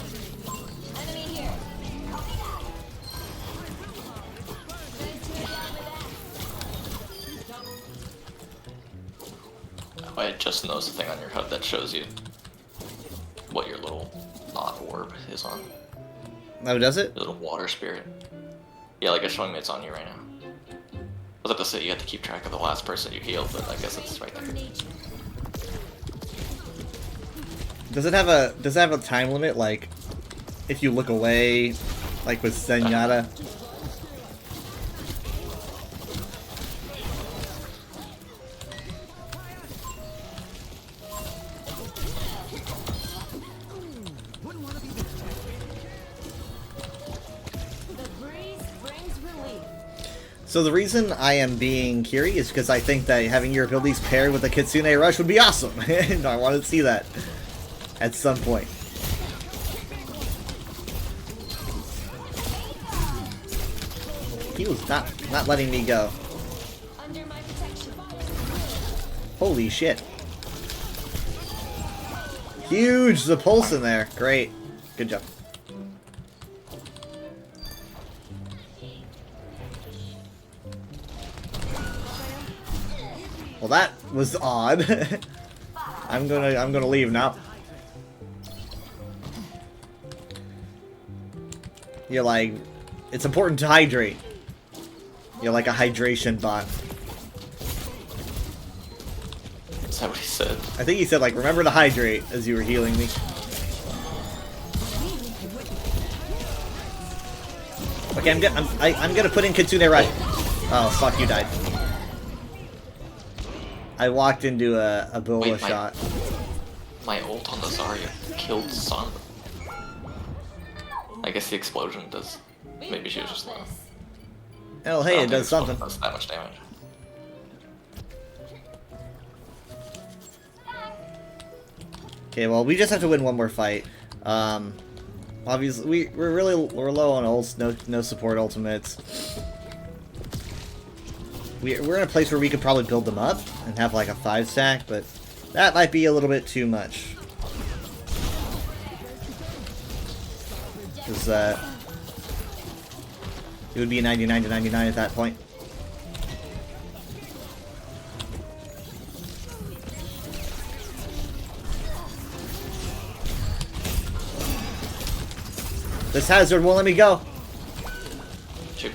I just noticed a thing on your HUD that shows you what your little knot orb is on. Oh, does it? Your little water spirit. Yeah, like it's showing me it's on you right now. I was about to say you have to keep track of the last person you healed, but I guess it's right there. Does it have a time limit? Like, if you look away, like with Zenyatta? So the reason I am being Kiri is because I think that having your abilities paired with a Kitsune Rush would be awesome, and I want to see that at some point. He was not letting me go. Holy shit! Huge, the pulse in there. Great, good job. Well, that was odd. I'm gonna leave now. You're like, it's important to hydrate. You're like a hydration bot. Is that what he said? I think he said like, remember to hydrate as you were healing me. Okay, I'm gonna put in Kitsune Rush. Oh fuck, you died. I walked into a Bola shot. My ult on the Zarya killed Sun. I guess the explosion does. Maybe she was just low. Oh hey, it does something. Does that much damage. Okay, well we just have to win one more fight. Obviously we're low on ults, no support ultimates. We're in a place where we could probably build them up and have like a 5-stack, but that might be a little bit too much. Because it would be a 99 to 99 at that point. This hazard won't let me go. Shoot.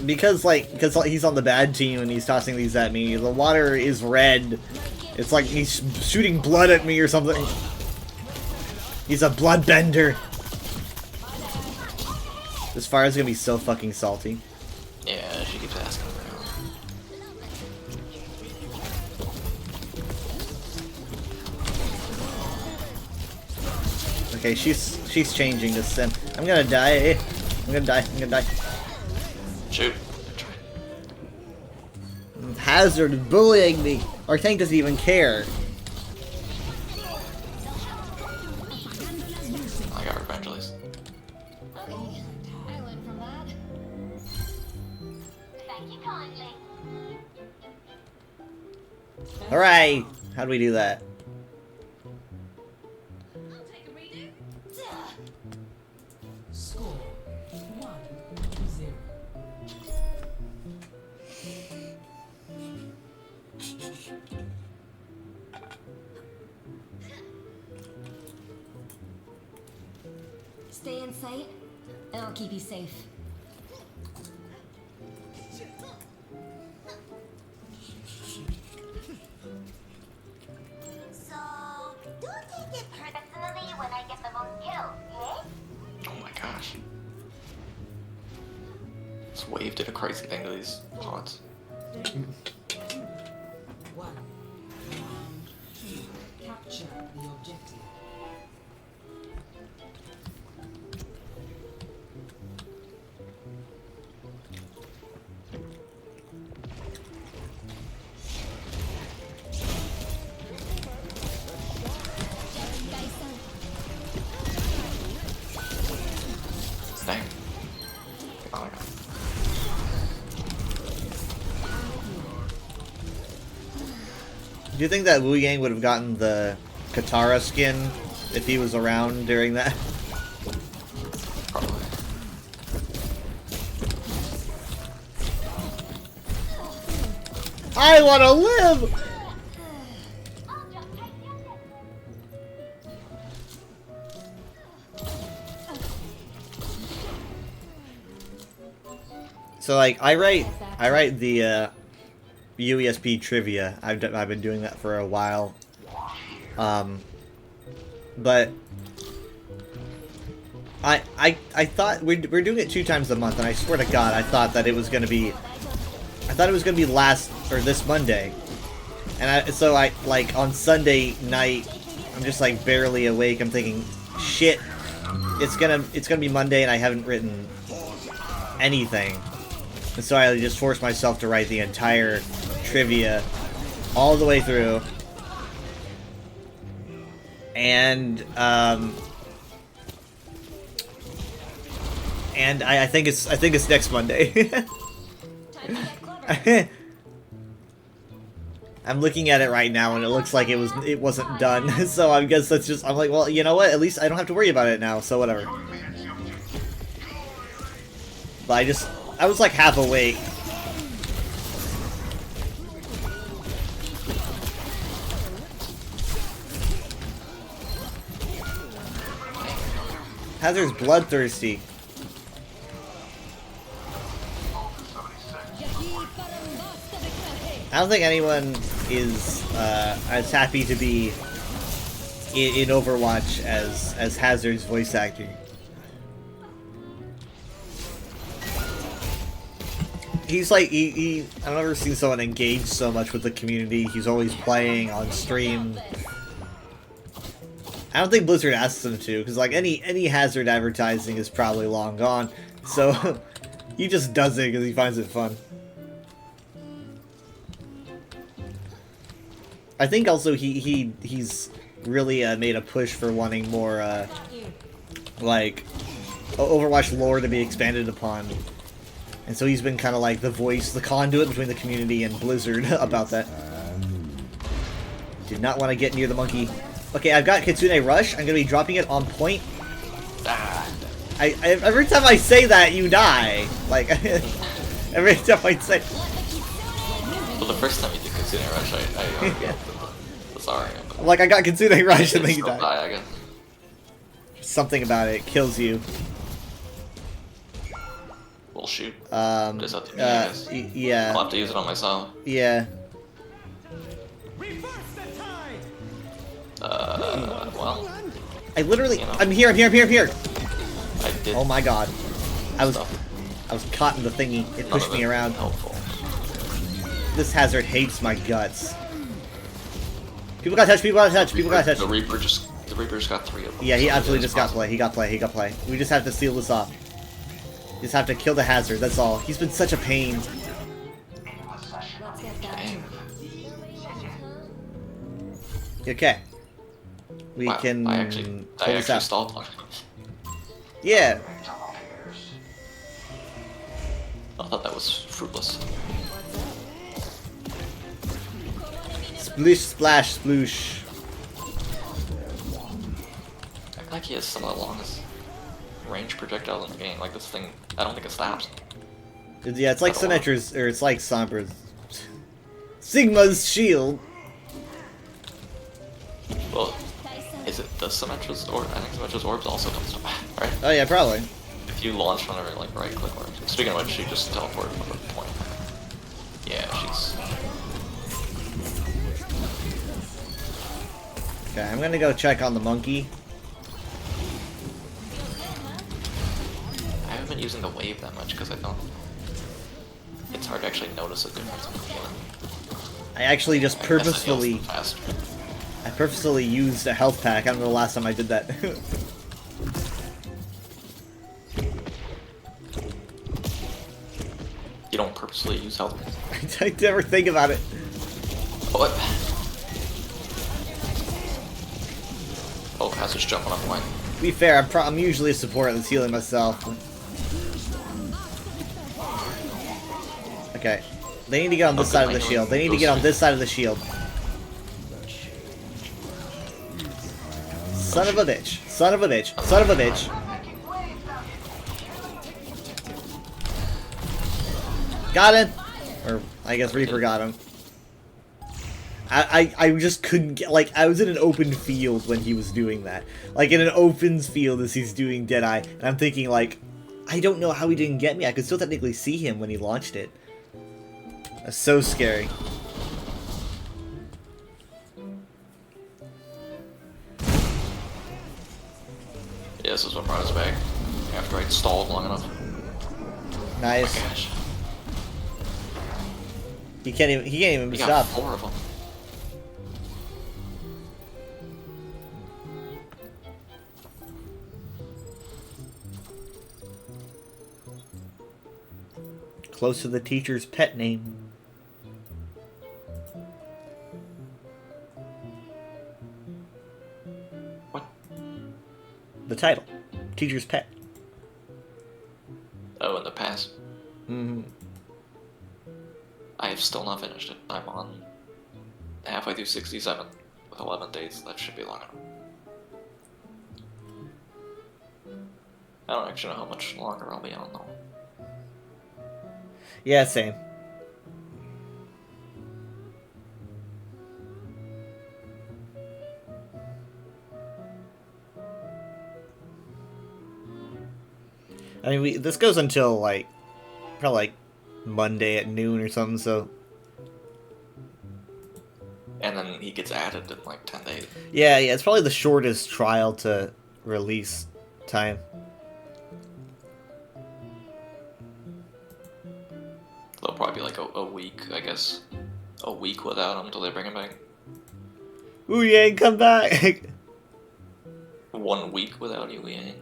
Because he's on the bad team and he's tossing these at me, the water is red. It's like he's shooting blood at me or something. He's a bloodbender. This fire is gonna be so fucking salty. Yeah, she keeps asking around. Okay, she's changing to sim. I'm gonna die. I'm gonna die. Shoot. Hazard is bullying me. Our tank doesn't even care. I got revenge at least. Hooray! How do we do that? Score 1-0. Stay in sight, and I'll keep you safe. So, don't take it personally when I get the most kills, okay? Oh my gosh. This wave did a crazy thing to these pods. 1. Round 2. Capture the objective. Dang. Oh my god. Do you think that Wu Yang would have gotten the Katara skin if he was around during that? Probably. I want to live! So like I write the UESP trivia. I've been doing that for a while. But I thought we're doing it 2 times a month, and I swear to God, I thought it was gonna be last or this Monday, and so I like on Sunday night, I'm just like barely awake. I'm thinking, shit, it's gonna be Monday, and I haven't written anything. And so I just forced myself to write the entire trivia all the way through. And I think it's next Monday. I'm looking at it right now and it looks like it wasn't done. So I guess that's just, I'm like, well, you know what? At least I don't have to worry about it now, so whatever. But I was like half awake. Hazard's bloodthirsty. I don't think anyone is as happy to be in Overwatch as Hazard's voice acting. He's like, I've never seen someone engage so much with the community. He's always playing on stream. I don't think Blizzard asks him to, because like any Hazard advertising is probably long gone. So he just does it because he finds it fun. I think also he's really made a push for wanting more like Overwatch lore to be expanded upon. And so he's been kind of like the voice, the conduit between the community and Blizzard about that. Did not want to get near the monkey. Okay, I've got Kitsune Rush. I'm going to be dropping it on point. Every time I say that, you die. Like, every time I say... Well, the first time you did Kitsune Rush, I sorry. Like, I got Kitsune Rush and then you die. I guess. Something about it kills you. We'll shoot. Just up to me, I guess. Yeah. I'll have to use it on myself. Yeah. Well. I literally, You know. I'm here. I did. Oh my god. I was caught in the thingy. It None pushed of me it around. Helpful. This Hazard hates my guts. People got touched, people got touched, people got touched. The Reaper just got 3 of them. Yeah, he so absolutely it's just got possible. play. He got play. We just have to seal this off. Just have to kill the Hazard, that's all. He's been such a pain. Let's get that. Dang. Okay. We Wow, can I actually pull this out. stalled one. Yeah. I thought that was fruitless. Splish, splash, sploosh. I feel like he has some of the longest range projectiles in the game. Like this thing, I don't think it stops. Yeah, it's like I don't know. Symmetra's, or it's like Sombra's. Sigma's shield. Well, is it the Symmetra's orb? I think Symmetra's orbs also don't stop, right? Oh yeah, probably. If you launch whenever, like, right click or speaking of which, she just teleported from a point. Yeah, she's. Okay, I'm gonna go check on the monkey. I haven't been using the wave that much because I don't. It's hard to actually notice a difference in the healing. I actually just I guess it heals purposefully, faster. I purposefully used a health pack. I don't know the last time I did that. You don't purposely use health. I never think about it. What? Oh, Passage jumping up line. To be fair, I'm usually a supporter that's healing myself. Okay. They need to get on this Oh, side good of the lane. shield. They need to Those get on three. this side of the shield. Son of a bitch. Son of a bitch. Son of a bitch. Got him! Or, I guess Reaper got him. I just couldn't get, like, I was in an open field when he was doing that. Like, in an open field as he's doing Deadeye, and I'm thinking, like, I don't know how he didn't get me. I could still technically see him when he launched it. That's so scary. Yeah, this is what brought us back. After I'd stalled long enough. Nice. Gosh. He can't even We stop. got 4 of them. Close to the teacher's pet name. What? The title. Teacher's pet. Oh, in the past. Mm-hmm. I have still not finished it. I'm on halfway through 67 with 11 days. That should be long enough. I don't actually know how much longer I'll be on though. Yeah, same. I mean, this goes until, like, probably, like, Monday at noon or something, so... And then he gets added in like 10 days. Yeah, it's probably the shortest trial to release time. They'll probably be like a week, I guess. A week without him until they bring him back. Ooh, Yang, come back! 1 week without you, yeah.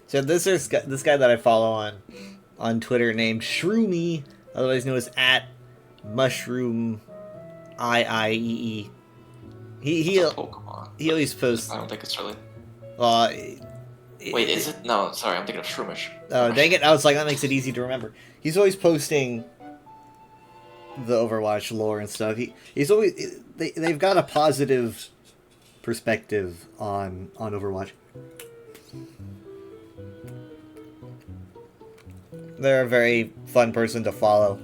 So this guy that I follow on Twitter named Shroomy, otherwise known as @mushroom IIEE. He It's a Pokemon. he always posts. I don't think it's really. Uh, Wait, is it? No, sorry, I'm thinking of Shroomish. Oh, dang it! I was like, that makes it easy to remember. He's always posting the Overwatch lore and stuff. He's always they've got a positive perspective on Overwatch. They're a very fun person to follow.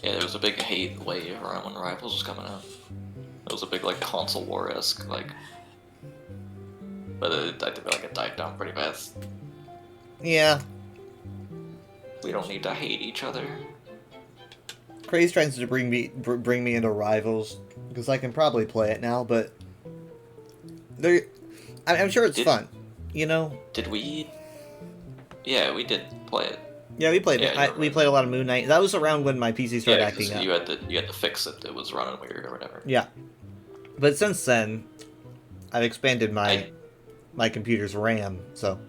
Yeah, there was a big hate wave around when Rivals was coming out. It was a big, like, console war-esque, like... But I feel like it died down pretty fast. Yeah, We don't need to hate each other. Craze tries to bring me into Rivals because I can probably play it now, but I'm sure it's fun, you know. Did we... Yeah, we did play it. Yeah, we played. Yeah, We played a lot of Moon Knight. That was around when my PC started Yeah, acting 'cause up. you had to fix it. It was running weird or whatever. Yeah, but since then, I've expanded my computer's RAM. So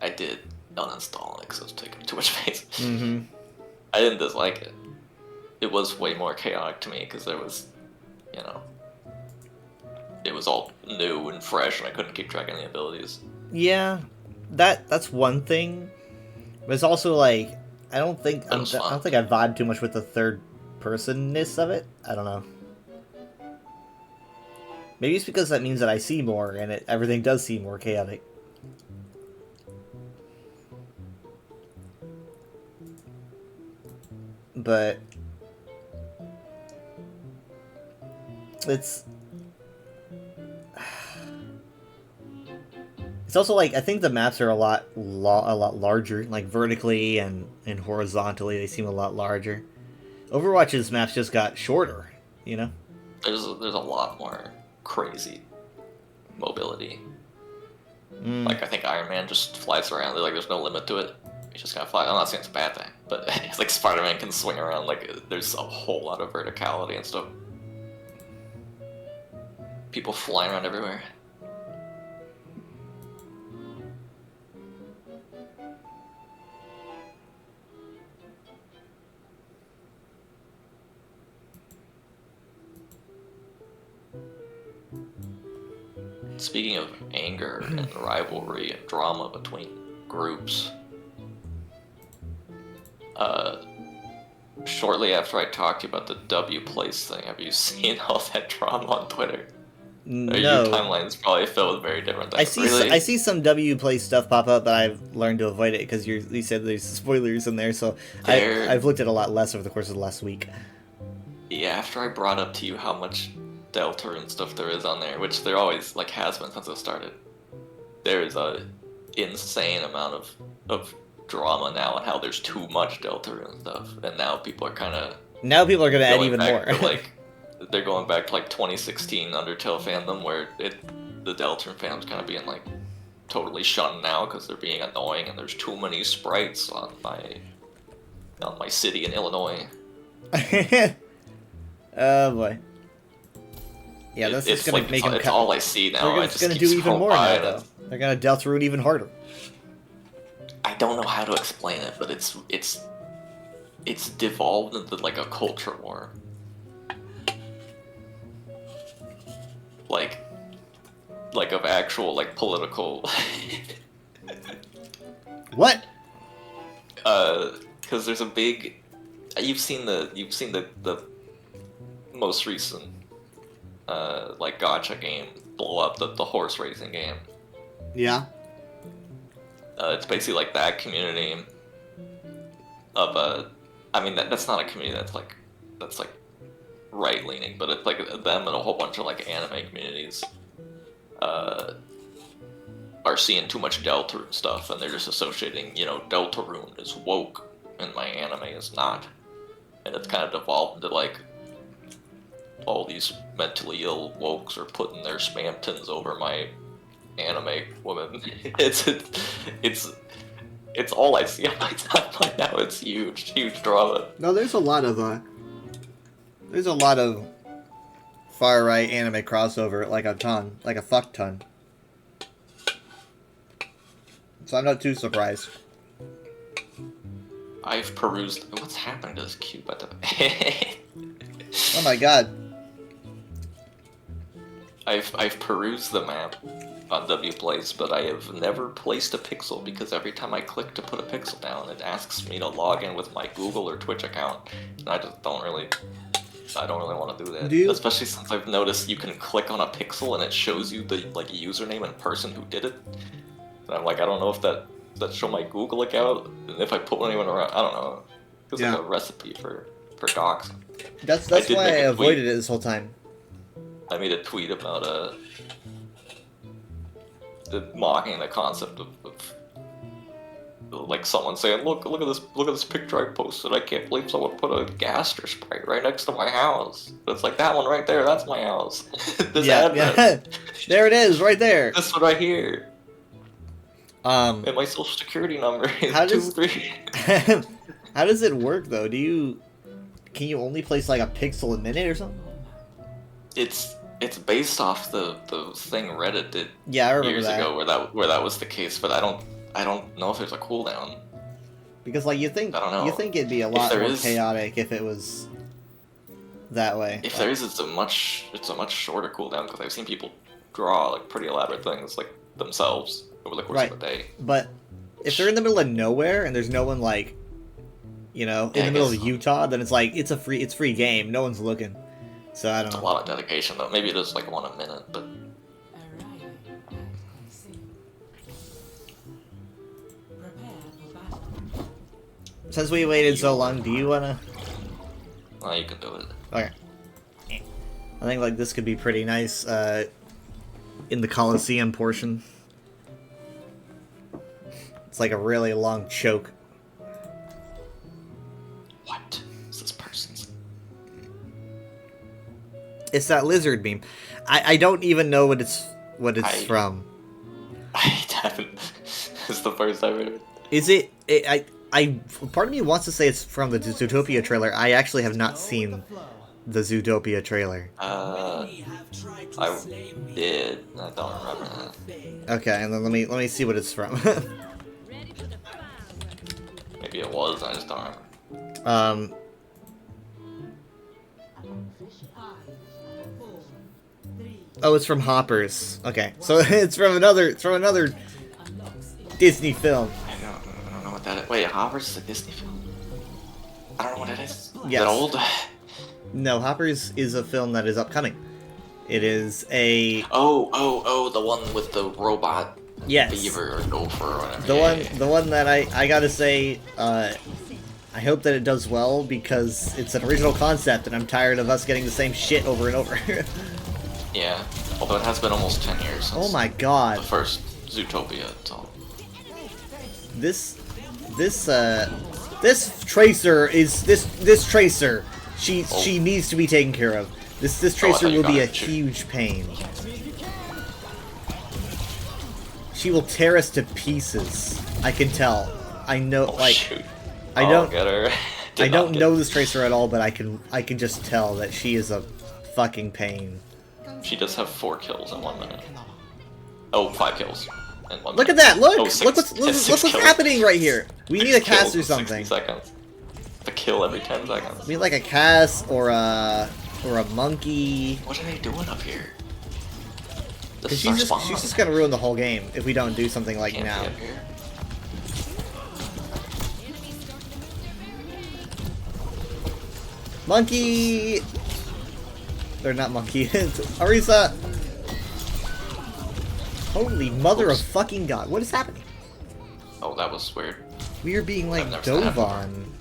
I did. uninstalling it because it was taking too much space. Mm-hmm. I didn't dislike it. It was way more chaotic to me because there was, you know, it was all new and fresh, and I couldn't keep track of any abilities. Yeah, that's one thing. But it's also like I don't think I was fun. don't think I vibe too much with the third personness of it. I don't know. Maybe it's because that means that I see more, and everything does seem more chaotic. But it's also like I think the maps are a lot larger, like vertically and horizontally. They seem a lot larger. Overwatch's maps just got shorter, you know. There's a lot more crazy mobility. Like I think Iron Man just flies around. Like there's no limit to it. He's just gonna fly. I'm not saying it's a bad thing, but it's like Spider-Man can swing around. Like there's a whole lot of verticality and stuff. People flying around everywhere. Speaking of anger and rivalry and drama between groups, shortly after I talked to you about the W Place thing, have you seen all that drama on Twitter? No. Or your timeline's probably filled with very different things. I see some W Play stuff pop up, but I've learned to avoid it because you said there's spoilers in there, so I've looked at a lot less over the course of the last week. Yeah, after I brought up to you how much Deltarune stuff there is on there, which there always like has been since it started, there is a insane amount of drama now and how there's too much Deltarune stuff, and now people are kind of gonna add even more. Like they're going back to like 2016 Undertale fandom where the Deltarune fandom's kind of being like totally shunned now because they're being annoying and there's too many sprites on my city in Illinois. Oh boy. Yeah, that's just gonna make them. It's all I see now. They're just gonna do even more now, though. They're gonna Deltarune even harder. I don't know how to explain it, but it's devolved into like a culture war. Like of actual like political. What? Because there's a big. You've seen the most recent like gacha game blow up, the horse racing game. Yeah. It's basically like that community of I mean that's not a community that's like right leaning, but it's like them and a whole bunch of like anime communities are seeing too much Deltarune stuff, and they're just associating, Deltarune is woke and my anime is not, and it's kind of devolved into like all these mentally ill wokes are putting their spam tins over my anime women. It's all I see on my timeline now. It's huge drama. No, there's a lot of far right anime crossover, like a fuck ton. So I'm not too surprised. I've perused. What's happening to this cube at the? Oh my god. I've perused the map on W Place, but I have never placed a pixel because every time I click to put a pixel down, it asks me to log in with my Google or Twitch account, and I don't really want to do that. Especially since I've noticed you can click on a pixel and it shows you the like username and person who did it. And I'm like, I don't know if that show my Google account, and if I put anyone around, I don't know. It's like a recipe for docs. That's why I avoided it this whole time. I made a tweet about mocking the concept of like someone saying, look at this picture I posted. I can't believe someone put a Gaster sprite right next to my house. It's like that one right there. That's my house. This address. There it is, right there. That's what I hear. And my social security number is 23. How does it work though? Can you only place like a pixel a minute or something? It's based off the thing Reddit did I remember years ago where that was the case, but I I don't know if there's a cooldown. Because like you think I don't know. you think it'd be a lot there more is- chaotic if it was that way. If there is, it's a much shorter cooldown because I've seen people draw like pretty elaborate things like themselves over the course Right. of a day. But if they're in the middle of nowhere and there's no one like, you know, Yeah, in I the middle guess of so. Utah, then it's like it's free game. No one's looking. So I don't It's a know. lot of dedication though. Maybe it is like 1 a minute, but Arriving at Conceal. Prepare for battle. Since we waited so long, do you wanna? you can do it. Okay. I think like this could be pretty nice in the Coliseum portion. It's like a really long choke. What is this person's? It's that lizard beam. I don't even know what it's I- from. I haven't. It's the first I've heard. Is it? Part of me wants to say it's from the Zootopia trailer. I actually have not seen the Zootopia trailer. I did. I don't remember that. Okay, and then let me see what it's from. Maybe it was. I just don't remember. 5, 4, 3. Oh, it's from Hoppers. Okay, so it's from another Unlocks it. Disney film. I don't know what that is. Wait, Hoppers is a Disney film? I don't know what it is. Is Yes. it old? No, Hoppers is a film that is upcoming. It is a Oh, the one with the robot yes. beaver or gopher or whatever. The one that I gotta say, I hope that it does well because it's an original concept and I'm tired of us getting the same shit over and over. Yeah. Although it has been almost 10 years since Oh my the god. first Zootopia, so. This tracer is this tracer. She needs to be taken care of. This I tracer thought you will be got a it, shoot. huge pain. She will tear us to pieces. I can tell. I know, Oh, like shoot. I I'll don't- get her. I Did not don't get- know this tracer at all, but I can just tell that she is a fucking pain. She does have 4 kills in 1 minute. Oh, 5 kills in 1 Look at minute. that! Look! Oh, Look six- what's six look what's kills. happening right here. We 6 need a cast kills or in 60 something. seconds. A kill every 10 seconds. We need like a cast or a monkey. What are they doing up here? This Cause is our she's spawn. just gonna ruin the whole game if we don't do something like Can't be now. up here. Monkey! They're not monkey. It's Arisa! Holy mother of fucking god, what is happening? Oh, that was weird. We are being like I've never seen that dove before. on.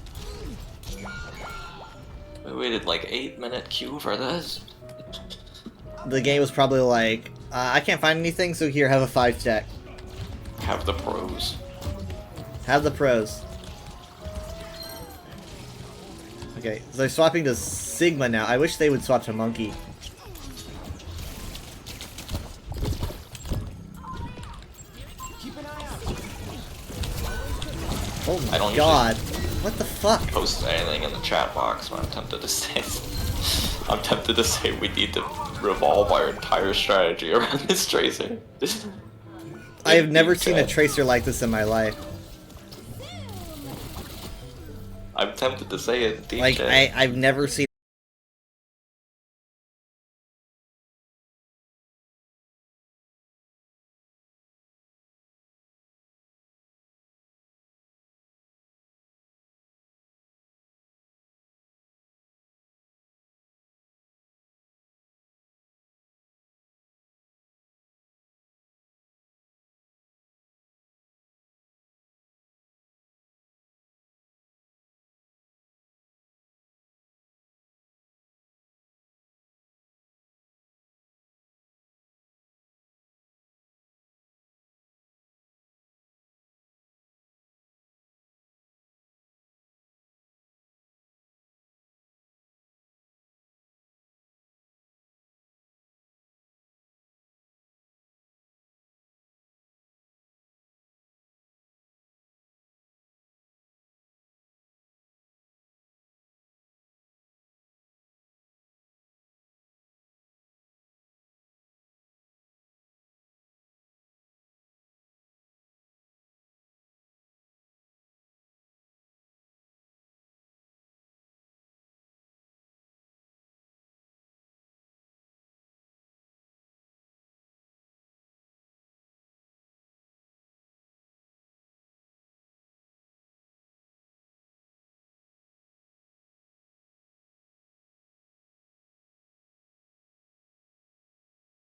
We waited like 8-minute queue for this. The game was probably like, I can't find anything, so here, have a 5-stack. Have the pros. Have the pros. Okay, so they're swapping to Sigma now. I wish they would swap to Monkey. Keep an eye out. Oh I don't my god. What the fuck? Post anything in the chat box, but I'm tempted to say I'm tempted to say we need to revolve our entire strategy around this tracer. I have never Deep seen a chat. tracer like this in my life. I'm tempted to say it. Deep Like, chat. I've never seen